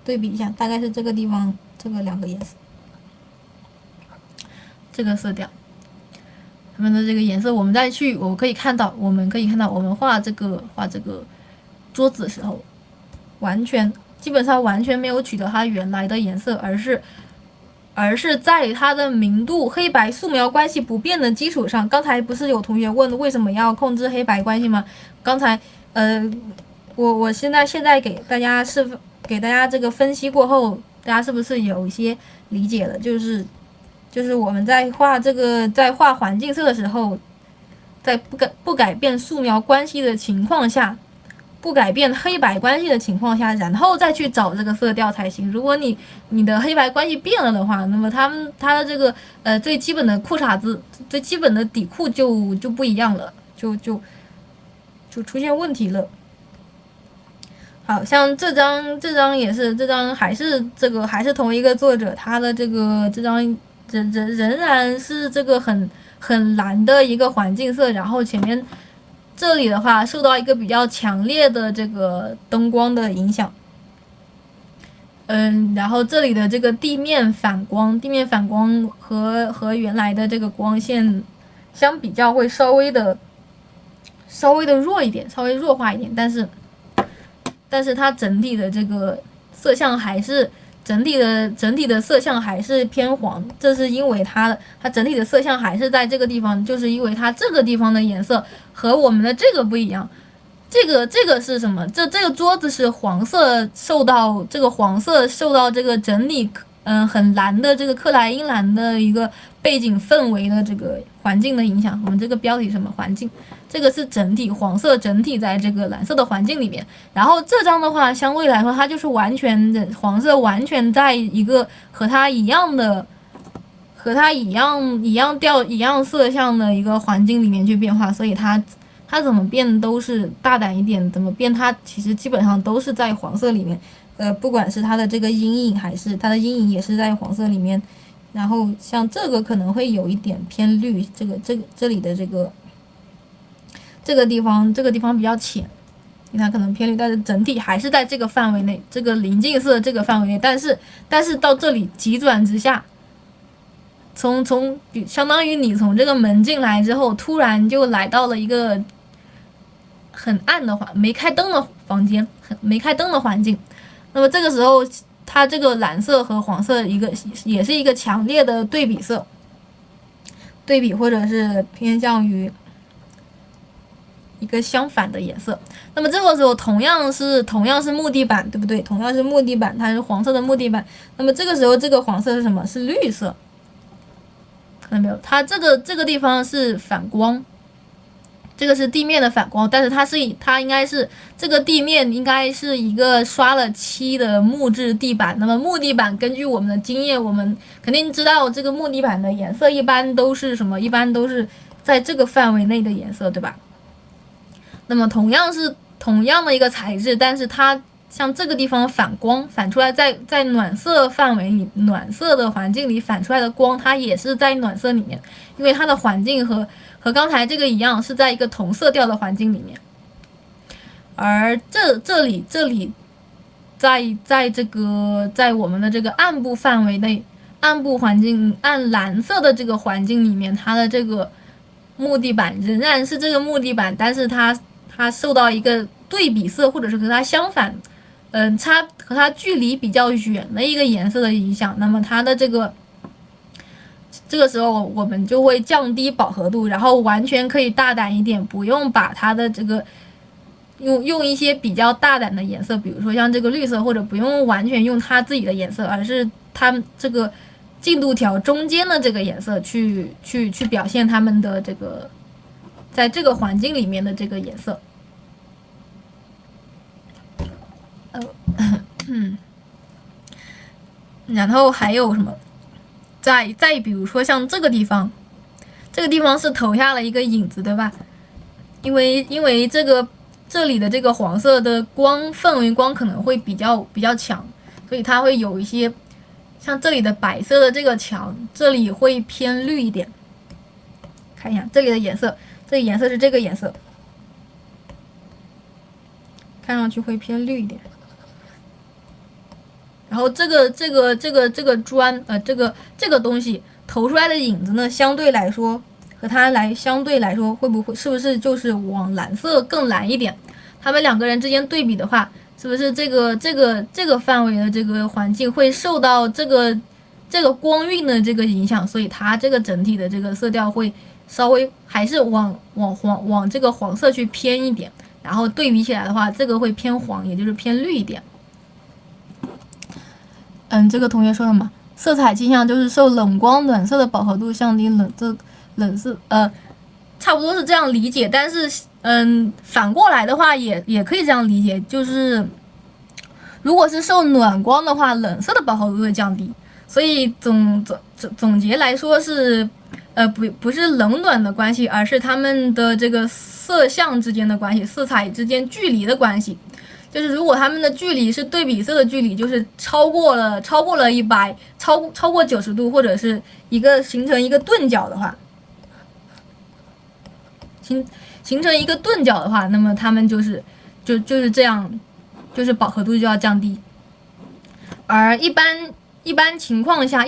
对比一下，大概是这个地方这个两个颜色，这个色调。它们的这个颜色，我们可以看到，我们画这个桌子的时候，基本上完全没有取得它原来的颜色，而是在它的明度黑白素描关系不变的基础上。刚才不是有同学问为什么要控制黑白关系吗？刚才我现在给大家这个分析过后，大家是不是有一些理解了？就是我们在画环境色的时候，在不改变素描关系的情况下，不改变黑白关系的情况下，然后再去找这个色调才行。如果你的黑白关系变了的话，那么它的这个最基本的裤衩子、最基本的底裤就不一样了，就出现问题了。好像这张也是，这张还是同一个作者，他的这张仍然是这个很蓝的一个环境色，然后前面这里的话受到一个比较强烈的这个灯光的影响，然后这里的这个地面反光和原来的这个光线相比较会稍微的弱一点，稍微弱化一点，但是它整体的这个色相还是整体的色相还是偏黄，这是因为它整体的色相还是在这个地方，就是因为它这个地方的颜色和我们的这个不一样。这个是什么？这个桌子是黄色受到这个整体很蓝的这个克莱因蓝的一个背景氛围的这个环境的影响。我们这个标题什么环境？这个是整体黄色整体在这个蓝色的环境里面。然后这张的话，相对来说它就是完全的黄色，完全在一个和它一样色相的一个环境里面去变化，所以它怎么变都是大胆一点，怎么变它其实基本上都是在黄色里面。不管是它的这个阴影还是它的阴影也是在黄色里面。然后像这个可能会有一点偏绿，这里的这个地方比较浅，它可能偏绿，但是整体还是在这个范围内，这个临近色这个范围内。但是到这里急转直下，相当于你从这个门进来之后，突然就来到了一个很暗的没开灯的房间，没开灯的环境。那么这个时候，它这个蓝色和黄色也是一个强烈的对比色，对比或者是偏向于一个相反的颜色。那么这个时候同样是木地板，对不对？同样是木地板，它是黄色的木地板。那么这个时候这个黄色是什么？是绿色。看到没有？它这个地方是反光，这个是地面的反光，但是它应该是这个地面应该是一个刷了漆的木质地板。那么木地板根据我们的经验，我们肯定知道这个木地板的颜色一般都是什么？一般都是在这个范围内的颜色，对吧？那么同样的一个材质，但是它像这个地方反光反出来，在暖色范围里，暖色的环境里反出来的光，它也是在暖色里面，因为它的环境和刚才这个一样，是在一个同色调的环境里面。而这里在我们的这个暗部范围内，暗部环境暗蓝色的这个环境里面，它的这个木地板仍然是这个木地板，但是它受到一个对比色或者是和它相反，和它距离比较远的一个颜色的影响，那么它的这个时候我们就会降低饱和度，然后完全可以大胆一点，不用把它的这个用一些比较大胆的颜色，比如说像这个绿色，或者不用完全用它自己的颜色，而是它这个进度条中间的这个颜色去表现它们的这个在这个环境里面的这个颜色。然后还有什么？再比如说像这个地方是投下了一个影子，对吧？因为这里的这个黄色的氛围光可能会比较强，所以它会有一些像这里的白色的这个墙，这里会偏绿一点。看一下这里的颜色，这里颜色是这个颜色，看上去会偏绿一点。然后这个砖这个东西投出来的影子呢，相对来说是不是就是往蓝色更蓝一点？他们两个人之间对比的话，是不是这个范围的这个环境会受到这个光晕的这个影响，所以它这个整体的这个色调会稍微还是往这个黄色去偏一点，然后对比起来的话，这个会偏黄，也就是偏绿一点。这个同学说什么？色彩倾向就是受冷光暖色的饱和度降低，冷色，差不多是这样理解。但是，反过来的话也可以这样理解，就是如果是受暖光的话，冷色的饱和度会降低。所以总结来说是，不是冷暖的关系，而是它们的这个色相之间的关系，色彩之间距离的关系。就是如果它们的距离是对比色的距离，就是超过了100，超过90度，或者是形成一个钝角的话，形成一个钝角的话，那么它们就是这样，就是饱和度就要降低。而一般情况下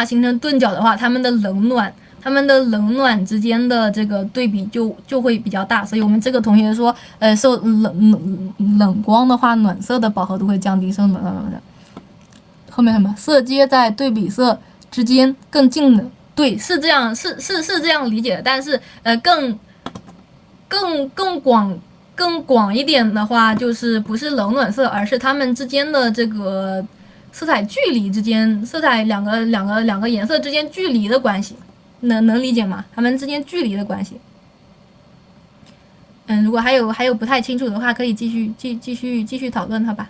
形成钝角的话，它们的冷暖之间的这个对比就会比较大，所以我们这个同学说，受冷光的话，暖色的饱和度会降低，受冷后面什么色阶在对比色之间更近的，对，是这样，是这样理解的，但是更广一点的话，就是不是冷暖色，而是它们之间的这个色彩距离之间，色彩两个颜色之间距离的关系。能理解吗？他们之间距离的关系。如果还有不太清楚的话，可以继续讨论，好吧？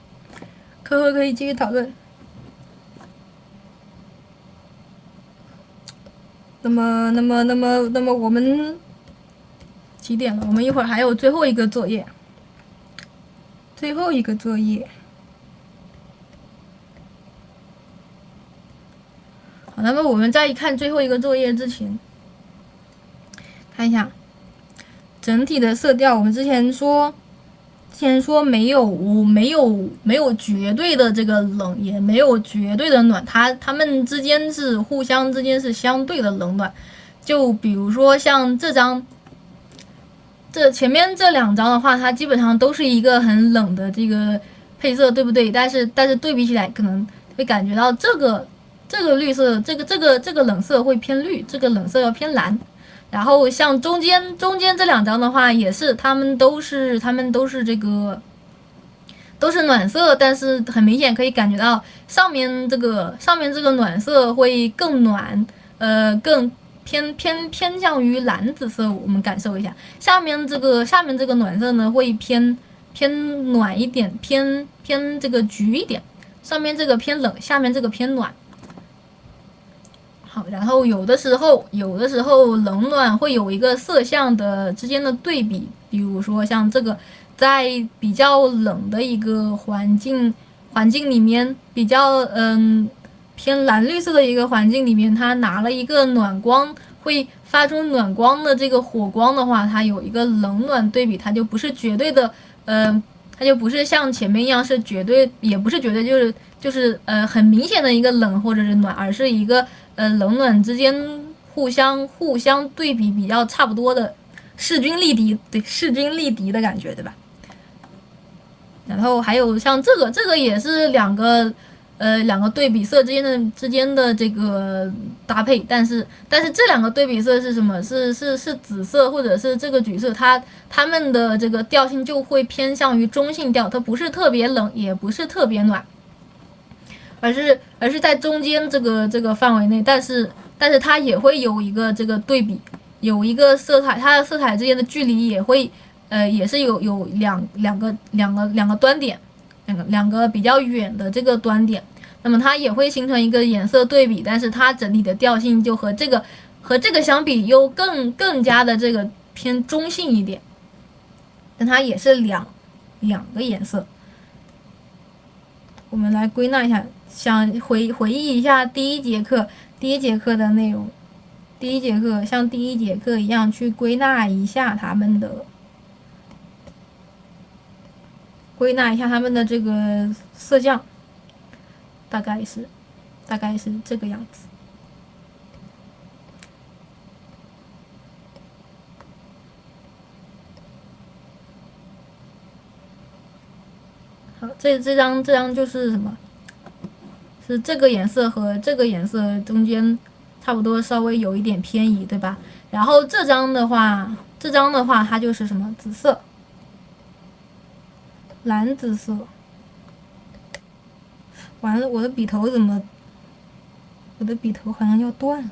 可以继续讨论。那么我们几点了？我们一会儿还有最后一个作业。好，那么我们在看最后一个作业之前，看一下整体的色调。我们之前说没有绝对的这个冷，也没有绝对的暖，它们之间是互相之间是相对的冷暖。就比如说像这前面这2张的话，它基本上都是一个很冷的这个配色，对不对？但是对比起来，可能会感觉到这个绿色，这个冷色会偏绿，这个冷色要偏蓝。然后像中间这2张的话，也是它们都是这个都是暖色，但是很明显可以感觉到上面这个暖色会更暖，更偏向于蓝紫色。我们感受一下，下面这个暖色呢会偏暖一点，偏这个橘一点。上面这个偏冷，下面这个偏暖。好，然后有的时候冷暖会有一个色相的之间的对比，比如说像这个在比较冷的一个环境里面，比较偏蓝绿色的一个环境里面，它拿了一个暖光，会发出暖光的这个火光的话，它有一个冷暖对比，它就不是绝对的它就不是像前面一样是绝对，也不是绝对就是很明显的一个冷或者是暖，而是一个冷暖之间互相对比比较差不多的势均力敌，对，势均力敌的感觉，对吧？然后还有像这个也是两个对比色之间的这个搭配，但是这两个对比色是什么？是紫色或者是这个橘色，它们的这个调性就会偏向于中性调，它不是特别冷，也不是特别暖，而是在中间这个范围内，但是它也会有一个这个对比，有一个色彩，它的色彩之间的距离也会也是有两个端点，两个比较远的这个端点，那么它也会形成一个颜色对比，但是它整体的调性就和这个相比又更加的这个偏中性一点，但它也是两个颜色。我们来归纳一下，想回忆一下第一节课的内容，像第一节课一样去归纳一下它们的这个色相，大概是这个样子。好，这张就是什么？是这个颜色和这个颜色中间差不多，稍微有一点偏移，对吧？然后这张的话它就是什么？紫色。蓝紫色，完了，我的笔头好像要断了。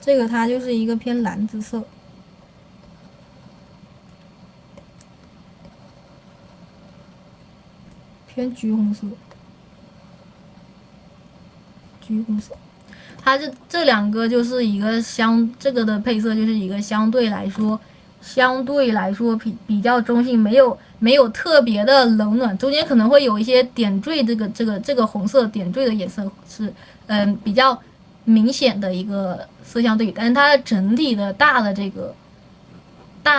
这个它就是一个偏蓝紫色，偏橘红色，它这两个就是一个这个的配色就是一个相对来说比较中性，没有特别的冷暖，中间可能会有一些点缀，这个红色点缀的颜色是比较明显的一个色相对比，但是它整体的大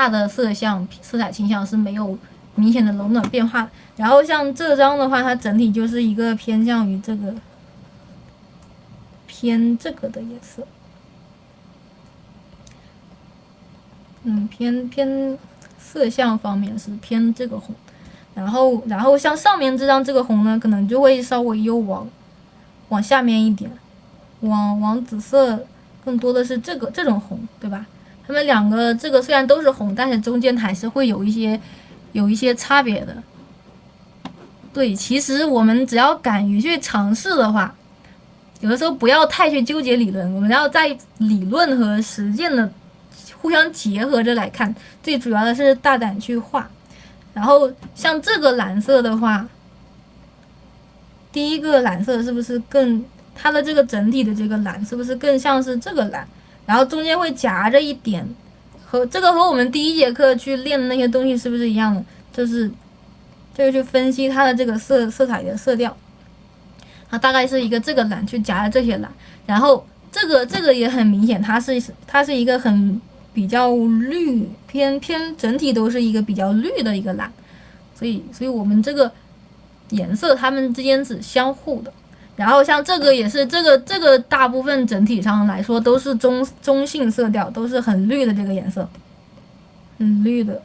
的色彩倾向是没有明显的冷暖变化。然后像这张的话，它整体就是一个偏向于这个的颜色。偏色相方面是偏这个红，然后像上面这张这个红呢，可能就会稍微又往下面一点，往紫色，更多的是这种红，对吧？它们两个这个虽然都是红，但是中间还是会有一些差别的。对，其实我们只要敢于去尝试的话，有的时候不要太去纠结理论，我们要在理论和实践的互相结合着来看，最主要的是大胆去画。然后像这个蓝色的话，第一个蓝色是不是它的这个整体的这个蓝是不是更像是这个蓝？然后中间会夹着一点，和我们第一节课去练的那些东西是不是一样的？就是去分析它的这个色彩的色调，它大概是一个这个蓝去夹着这些蓝，然后这个也很明显，它是一个很比较绿，偏整体都是一个比较绿的一个蓝，所以我们这个颜色它们之间是相互的。然后像这个也是这个大部分整体上来说都是中性色调，都是很绿的这个颜色，很绿的，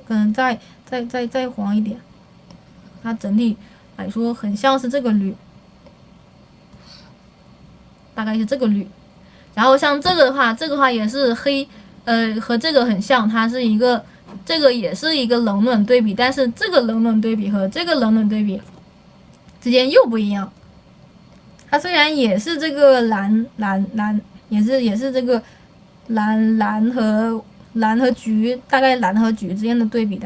可能再黄一点，它整体来说很像是这个绿，大概是这个绿。然后像这个的话也是黑，和这个很像，它是一个这个也是一个冷暖对比，但是这个冷暖对比和这个冷暖对比之间又不一样。它虽然也是这个蓝，也是这个蓝和橘，大概蓝和橘之间的对比，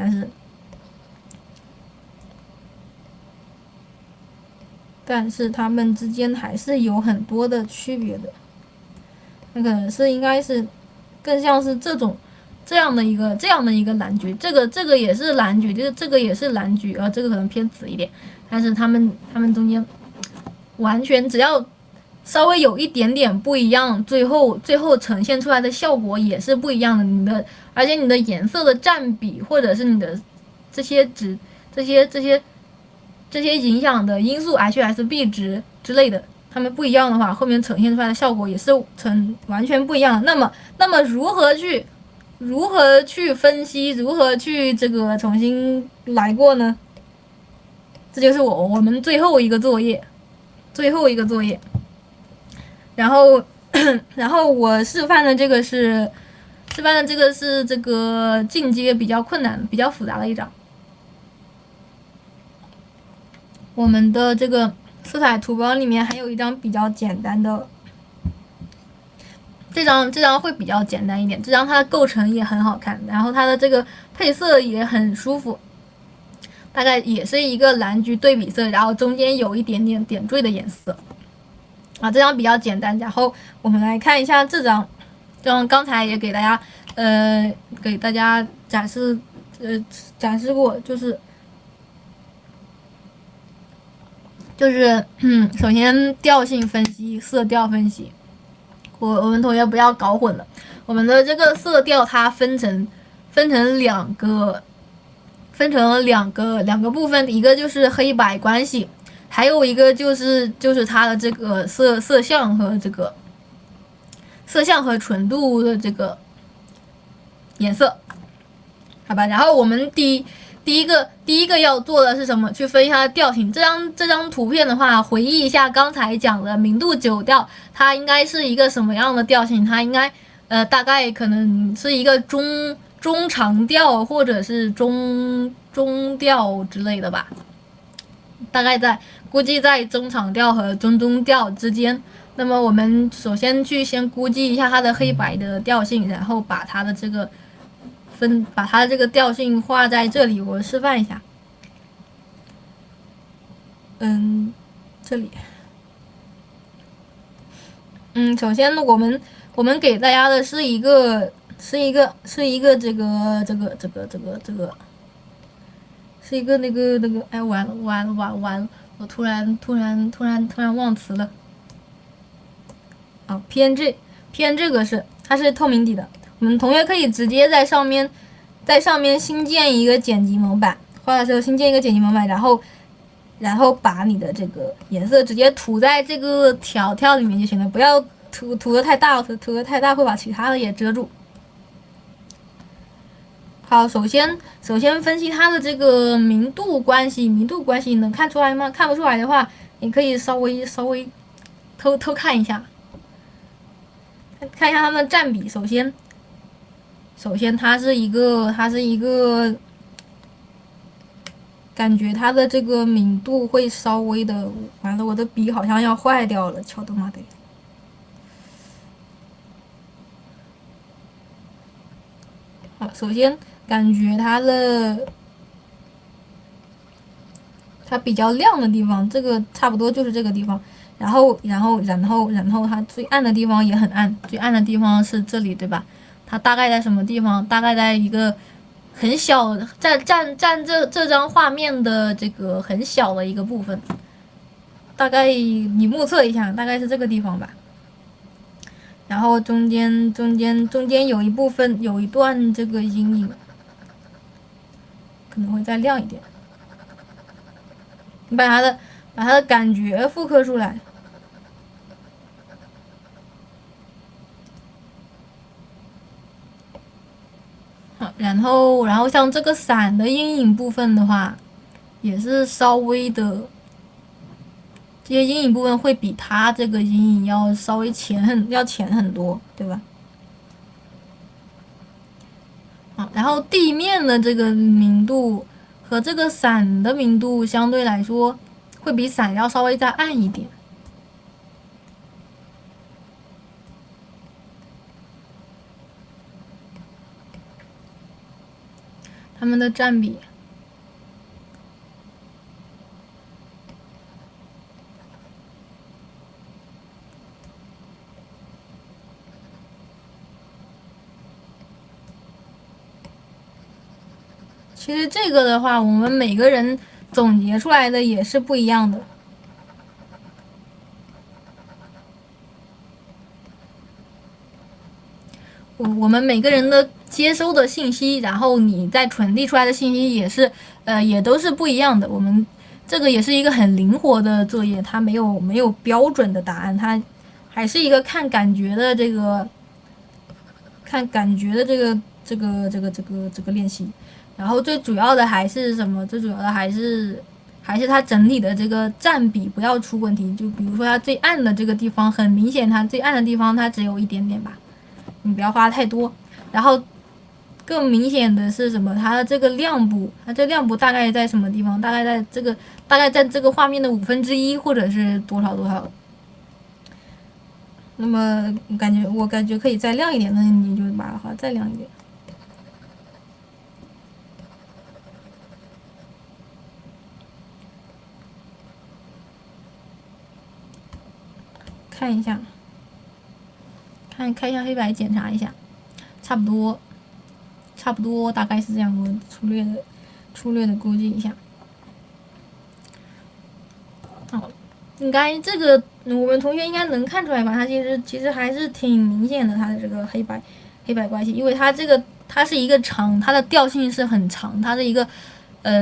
但是它们之间还是有很多的区别的。那可能是应该是更像是这样的一个蓝橘，这个也是蓝橘，就是这个也是蓝橘，这个可能偏紫一点，但是它们中间完全只要稍微有一点点不一样，最后呈现出来的效果也是不一样的。而且你的颜色的占比，或者是你的这些影响的因素 HSB 值之类的，它们不一样的话，后面呈现出来的效果也是完全不一样的。那么如何去分析，如何去这个重新来过呢？这就是我们最后一个作业。然后我示范的这个是这个进阶比较困难、比较复杂的一张。我们的这个色彩图包里面还有一张比较简单的，这张会比较简单一点。这张它的构成也很好看，然后它的这个配色也很舒服，大概也是一个蓝橘对比色，然后中间有一点点点缀的颜色。这张比较简单。然后我们来看一下这张刚才也给大家展示过，首先调性分析、色调分析，我们同学不要搞混了。我们的这个色调它分成两个部分，一个就是黑白关系，还有一个就是它的这个色相和纯度的这个颜色，好吧？然后我们第一个要做的是什么？去分析它的调性。这张图片的话，回忆一下刚才讲的明度9调，它应该是一个什么样的调性？它应该大概可能是一个中长调或者是中调之类的吧，大概估计在中长调和中调之间。那么我们首先先估计一下它的黑白的调性，然后把它的这个调性画在这里，我示范一下。这里。首先我们给大家的是一个这个是一个那个，哎，完了，我突然忘词了。PNG 它是透明底的，我们同学可以直接在上面新建一个剪辑模板，画的时候新建一个剪辑模板，然后把你的这个颜色直接涂在这个条里面就行了，不要涂的太大，涂的太大会把其他的也遮住。好，首先分析它的这个明度关系能看出来吗？看不出来的话，你可以稍微偷看一下。看一下它们的占比。首先它是一个感觉它的这个明度会稍微的，完了我的笔好像要坏掉了，巧他妈的。好，首先感觉它比较亮的地方，这个差不多就是这个地方。然后它最暗的地方也很暗，最暗的地方是这里，对吧？它大概在什么地方？大概在一个很小的占这张画面的这个很小的一个部分，大概你目测一下，大概是这个地方吧。然后中间有一部分有一段这个阴影，可能会再亮一点。你把它的感觉复刻出来。好，然后像这个伞的阴影部分的话，也是稍微的，这些阴影部分会比它这个阴影要稍微浅很多，对吧？好，然后地面的这个明度和这个伞的明度相对来说会比伞要稍微再暗一点。它们的占比，其实这个的话，我们每个人总结出来的也是不一样的。我们每个人的接收的信息，然后你再传递出来的信息也是也都是不一样的。我们这个也是一个很灵活的作业，它没有标准的答案，它还是一个看感觉的这个练习。然后最主要的还是什么？最主要的还是它整体的这个占比不要出问题。就比如说它最暗的这个地方，很明显它最暗的地方它只有一点点吧，你不要画太多。然后更明显的是什么？它的这个亮部，它这亮部大概在什么地方？大概在这个画面的1/5或者是多少多少。那么我感觉可以再亮一点，那你就把它画再亮一点。看一下，看一下黑白，检查一下，差不多，大概是这样。我粗略的估计一下。好，应该这个我们同学应该能看出来吧？它其实还是挺明显的，它的这个黑白关系，因为它是一个长，它的调性是很长，它是一个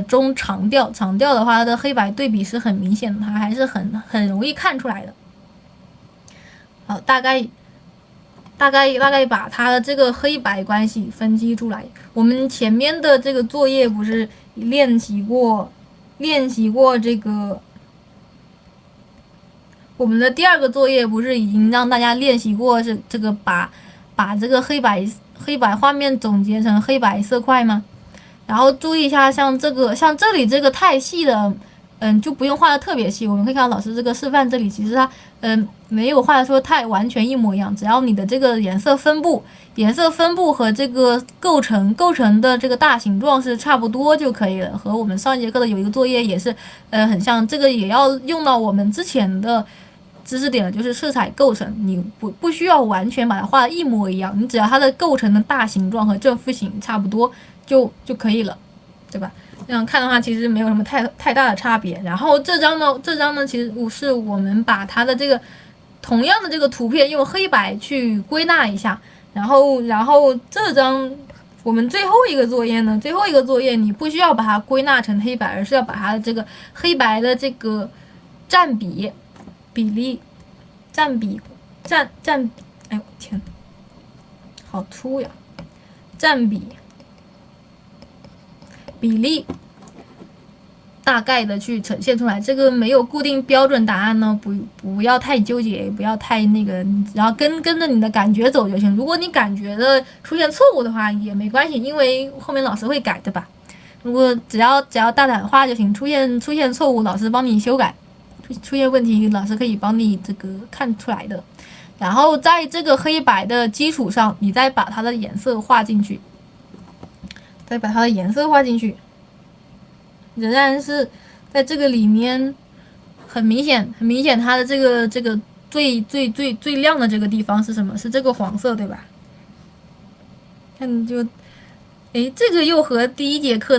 中长调。长调的话，它的黑白对比是很明显的，它还是很容易看出来的。好，大概把它的这个黑白关系分析出来。我们前面的这个作业不是练习过这个，我们的第2个作业不是已经让大家练习过是这个把这个黑白画面总结成黑白色块吗？然后注意一下，像这里这个太细的，就不用画的特别细。我们可以看到老师这个示范，这里其实它没有画的说太完全一模一样，只要你的这个颜色分布和这个构成的这个大形状是差不多就可以了。和我们上一节课的有一个作业也是很像，这个也要用到我们之前的知识点了，就是色彩构成，你不需要完全把它画的一模一样，你只要它的构成的大形状和正负形差不多就可以了，对吧？这样看的话，其实没有什么太大的差别。然后这张呢，其实是我们把它的这个同样的这个图片用黑白去归纳一下。然后这张我们最后一个作业呢，你不需要把它归纳成黑白，而是要把它的这个黑白的这个比例，哎呦天，好粗呀！占比例大概的去呈现出来。这个没有固定标准答案呢，不要太纠结，不要太那个，然后跟着你的感觉走就行。如果你感觉的出现错误的话也没关系，因为后面老师会改的吧。如果只要大胆画就行，出现错误老师帮你修改，出现问题老师可以帮你这个看出来的。然后在这个黑白的基础上，你再把它的颜色画进去，仍然是在这个里面很明显，它的这个最亮的这个地方是什么？是这个黄色，对吧？看就，这个又和第一节课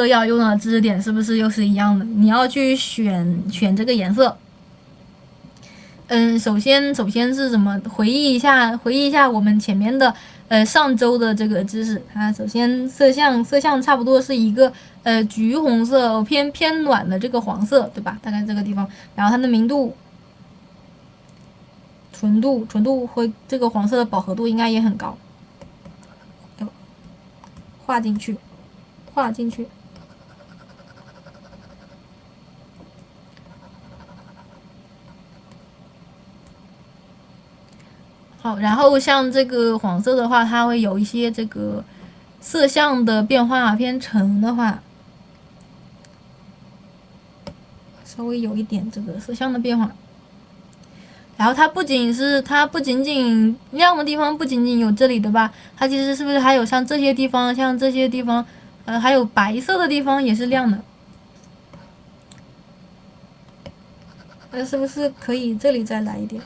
要用的知识点是不是又是一样的？你要去选这个颜色。首先是什么？回忆一下我们前面的上周的这个知识。它首先色相差不多是一个橘红色偏暖的这个黄色，对吧？大概这个地方。然后它的明度、纯度和这个黄色的饱和度应该也很高。画进去。好，然后像这个黄色的话，它会有一些这个色相的变化，偏橙的话，稍微有一点这个色相的变化。然后它不仅仅亮的地方不仅仅有这里的吧，它其实是不是还有像这些地方，还有白色的地方也是亮的。那是不是可以这里再来一点？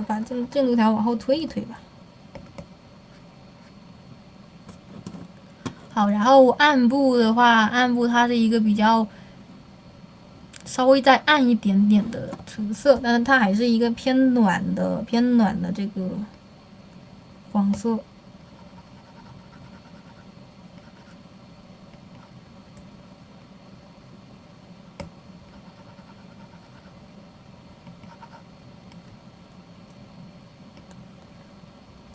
把正度条往后推一推吧。好，然后暗部的话，它是一个比较稍微再暗一点点的橙色，但是它还是一个偏暖的这个黄色。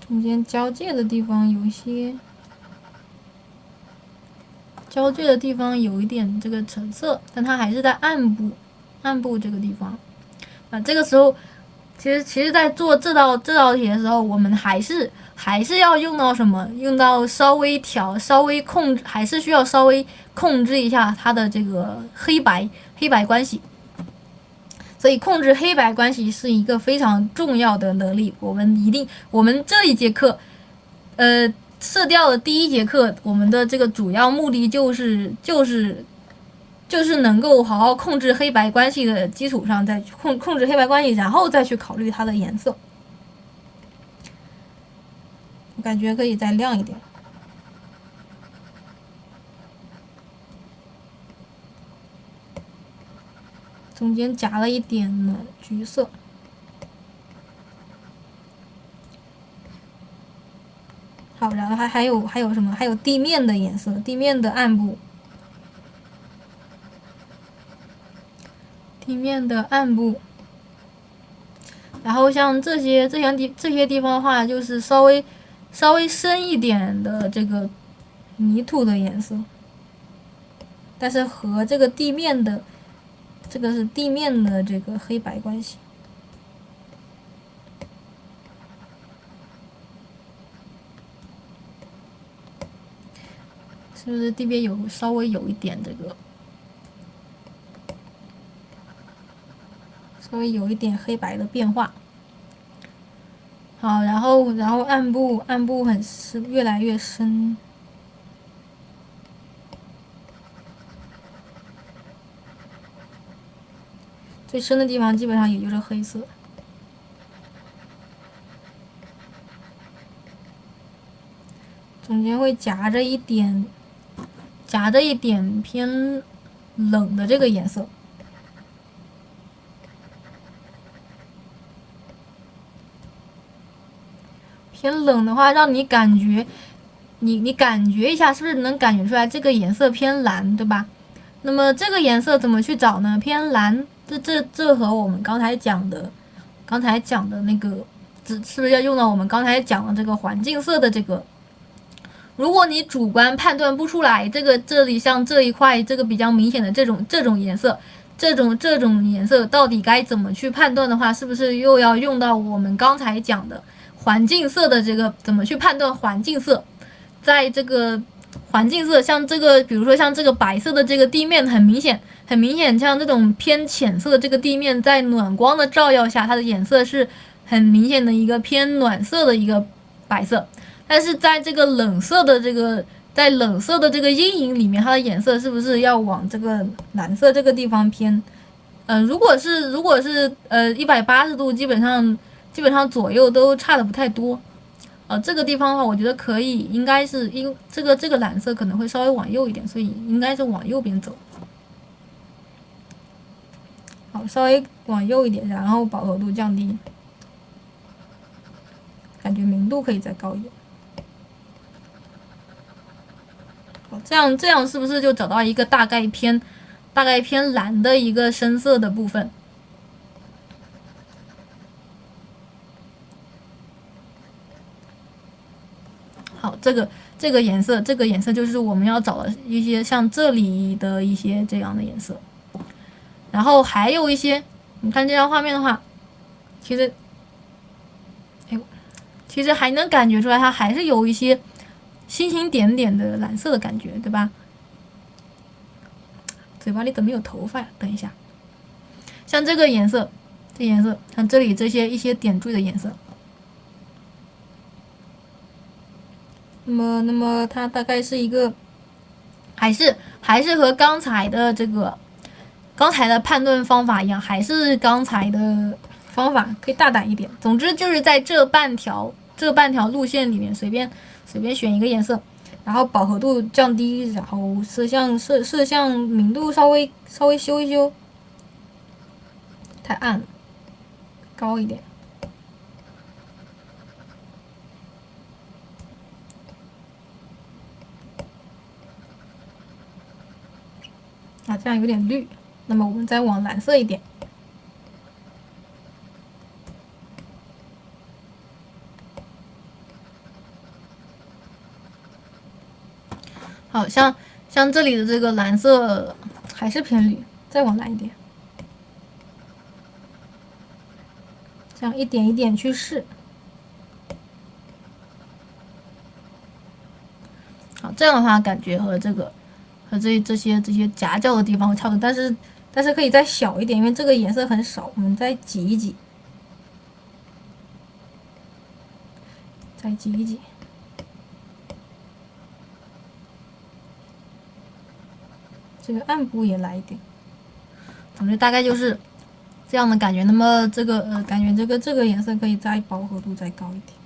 中间交界的地方有一些，交界的地方有一点这个橙色，但它还是在暗部这个地方。这个时候，其实，在做这道题的时候，我们还是要用到什么？用到稍微控制，还是需要稍微控制一下它的这个黑白关系。所以控制黑白关系是一个非常重要的能力。我们这一节课，色调的第一节课，我们的这个主要目的就是能够好好控制黑白关系的基础上，再控制黑白关系，然后再去考虑它的颜色。我感觉可以再亮一点。中间夹了一点暖橘色。好，然后还有什么？还有地面的颜色，地面的暗部。地面的暗部。然后像这些地方的话，就是稍微深一点的这个泥土的颜色，但是和这个地面的。这个是地面的这个黑白关系，是不是地面稍微有一点这个，稍微有一点黑白的变化？好，然后暗部很深，越来越深。最深的地方基本上也就是黑色，中间会夹着一点偏冷的这个颜色。偏冷的话，让你感觉，你感觉一下，是不是能感觉出来这个颜色偏蓝，对吧？那么这个颜色怎么去找呢？偏蓝。这和我们刚才讲的那个，是不是要用到我们刚才讲的这个环境色的这个？如果你主观判断不出来，这里像这一块这个比较明显的这种颜色，这种颜色到底该怎么去判断的话，是不是又要用到我们刚才讲的环境色的这个怎么去判断环境色？在这个环境色，像这个，比如说像这个白色的这个地面，很明显，像这种偏浅色的这个地面，在暖光的照耀下，它的颜色是很明显的一个偏暖色的一个白色。但是在这个冷色的这个阴影里面，它的颜色是不是要往这个蓝色这个地方偏？如果是180度，基本上左右都差的不太多。这个地方的话，我觉得可以，应该是这个蓝色可能会稍微往右一点，所以应该是往右边走。好，稍微往右一点，然后饱和度降低，感觉明度可以再高一点。好，这样是不是就找到一个大概偏蓝的一个深色的部分？好，这个颜色就是我们要找的一些像这里的一些这样的颜色。然后还有一些，你看这张画面的话，其实还能感觉出来，它还是有一些星星点点的蓝色的感觉，对吧？嘴巴里怎么有头发呀？等一下，像这个颜色，像这里这些一些点缀的颜色。那么它大概是一个，还是和刚才的判断方法一样，还是刚才的方法，可以大胆一点。总之就是在这半条路线里面随便选一个颜色，然后饱和度降低，然后色相明度稍微修一修，太暗了，高一点。啊，这样有点绿。那么我们再往蓝色一点。好像这里的这个蓝色还是偏绿，再往蓝一点。这样一点一点去试。好，这样的话感觉和这些夹角的地方差不多，但是可以再小一点，因为这个颜色很少，我们再挤一挤，再挤一挤。这个暗部也来一点，总之大概就是这样的感觉。那么这个感觉这个颜色可以再饱和度再高一点，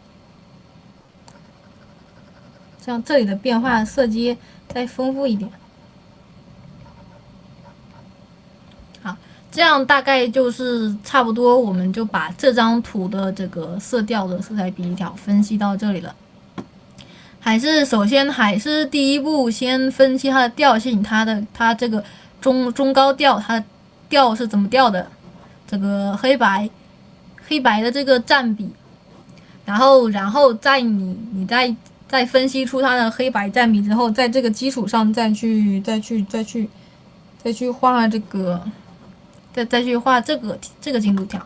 这样这里的变化色阶再丰富一点。好，这样大概就是差不多，我们就把这张图的这个色调的色彩比例条分析到这里了。首先还是第一步，先分析它的调性，它这个中高调，它调是怎么调的，这个黑白的这个占比，然后在你再分析出它的黑白占比之后，在这个基础上再去画这个，再去画这个进度条，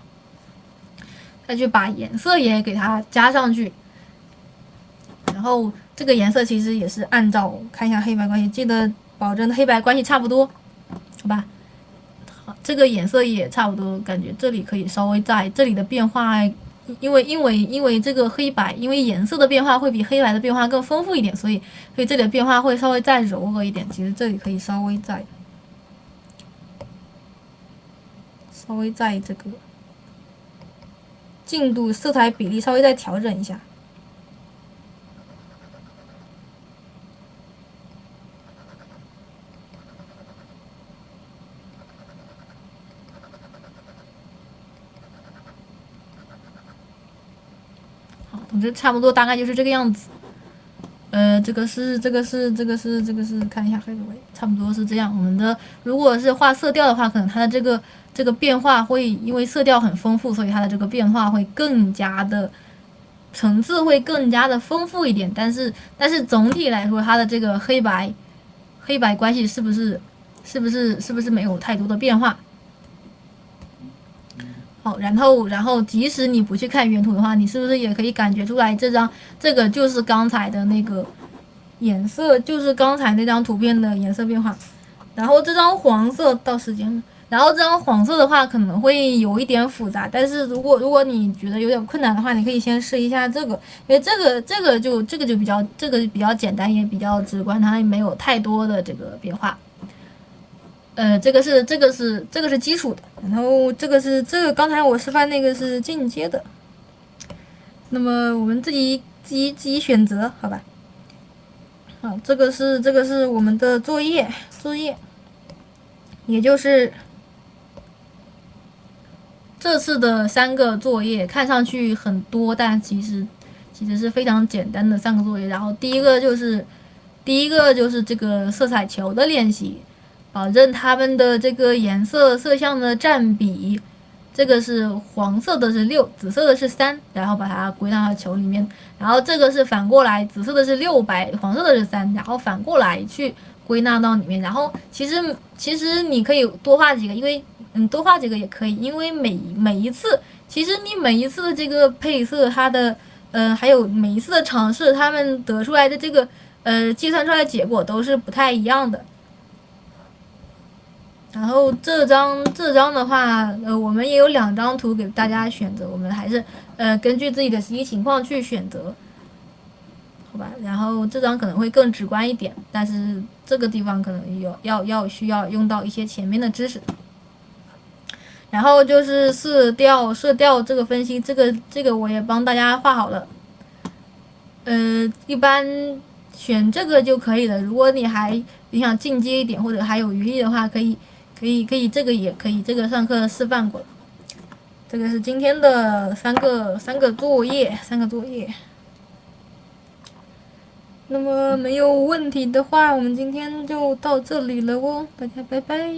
再去把颜色也给它加上去，然后这个颜色其实也是按照看一下黑白关系，记得保证黑白关系差不多，好吧？好，这个颜色也差不多，感觉这里可以稍微在这里的变化，因为这个黑白，因为颜色的变化会比黑白的变化更丰富一点，所以这里的变化会稍微再柔和一点。其实这里可以稍微在这个进度色彩比例稍微再调整一下。总之差不多大概就是这个样子。这个是，看一下黑白，差不多是这样。我们的如果是画色调的话，可能它的这个变化会因为色调很丰富，所以它的这个变化会更加的层次会更加的丰富一点。但是总体来说，它的这个黑白关系是不是没有太多的变化？好，然后即使你不去看原图的话，你是不是也可以感觉出来这个就是刚才的那个颜色，就是刚才那张图片的颜色变化。然后这张黄色到时间了，然后这张黄色的话可能会有一点复杂，但是如果你觉得有点困难的话，你可以先试一下这个，因为这个就比较简单，也比较直观，它没有太多的这个变化。这个是基础的，然后这个刚才我示范那个是进阶的，那么我们自己选择，好吧？好，这个是我们的作业，也就是这次的3个作业，看上去很多，但其实是非常简单的3个作业。然后第一个就是这个色彩球的练习。保证它们的这个颜色色相的占比，这个是黄色的是6，紫色的是3，然后把它归纳到球里面。然后这个是反过来，紫色的是6，黄色的是3，然后反过来去归纳到里面。然后其实你可以多画几个，因为多画几个也可以，因为每一次，其实你每一次的这个配色，它的还有每一次的尝试，他们得出来的这个计算出来的结果都是不太一样的。然后这张的话，我们也有2张图给大家选择，我们还是根据自己的实际情况去选择，好吧？然后这张可能会更直观一点，但是这个地方可能需要用到一些前面的知识。然后就是色调这个分析，这个我也帮大家画好了。一般选这个就可以了。如果你想进阶一点，或者还有余力的话，可以，这个也可以，这个上课示范过。这个是今天的三个作业。那么没有问题的话，我们今天就到这里了哦，大家拜拜。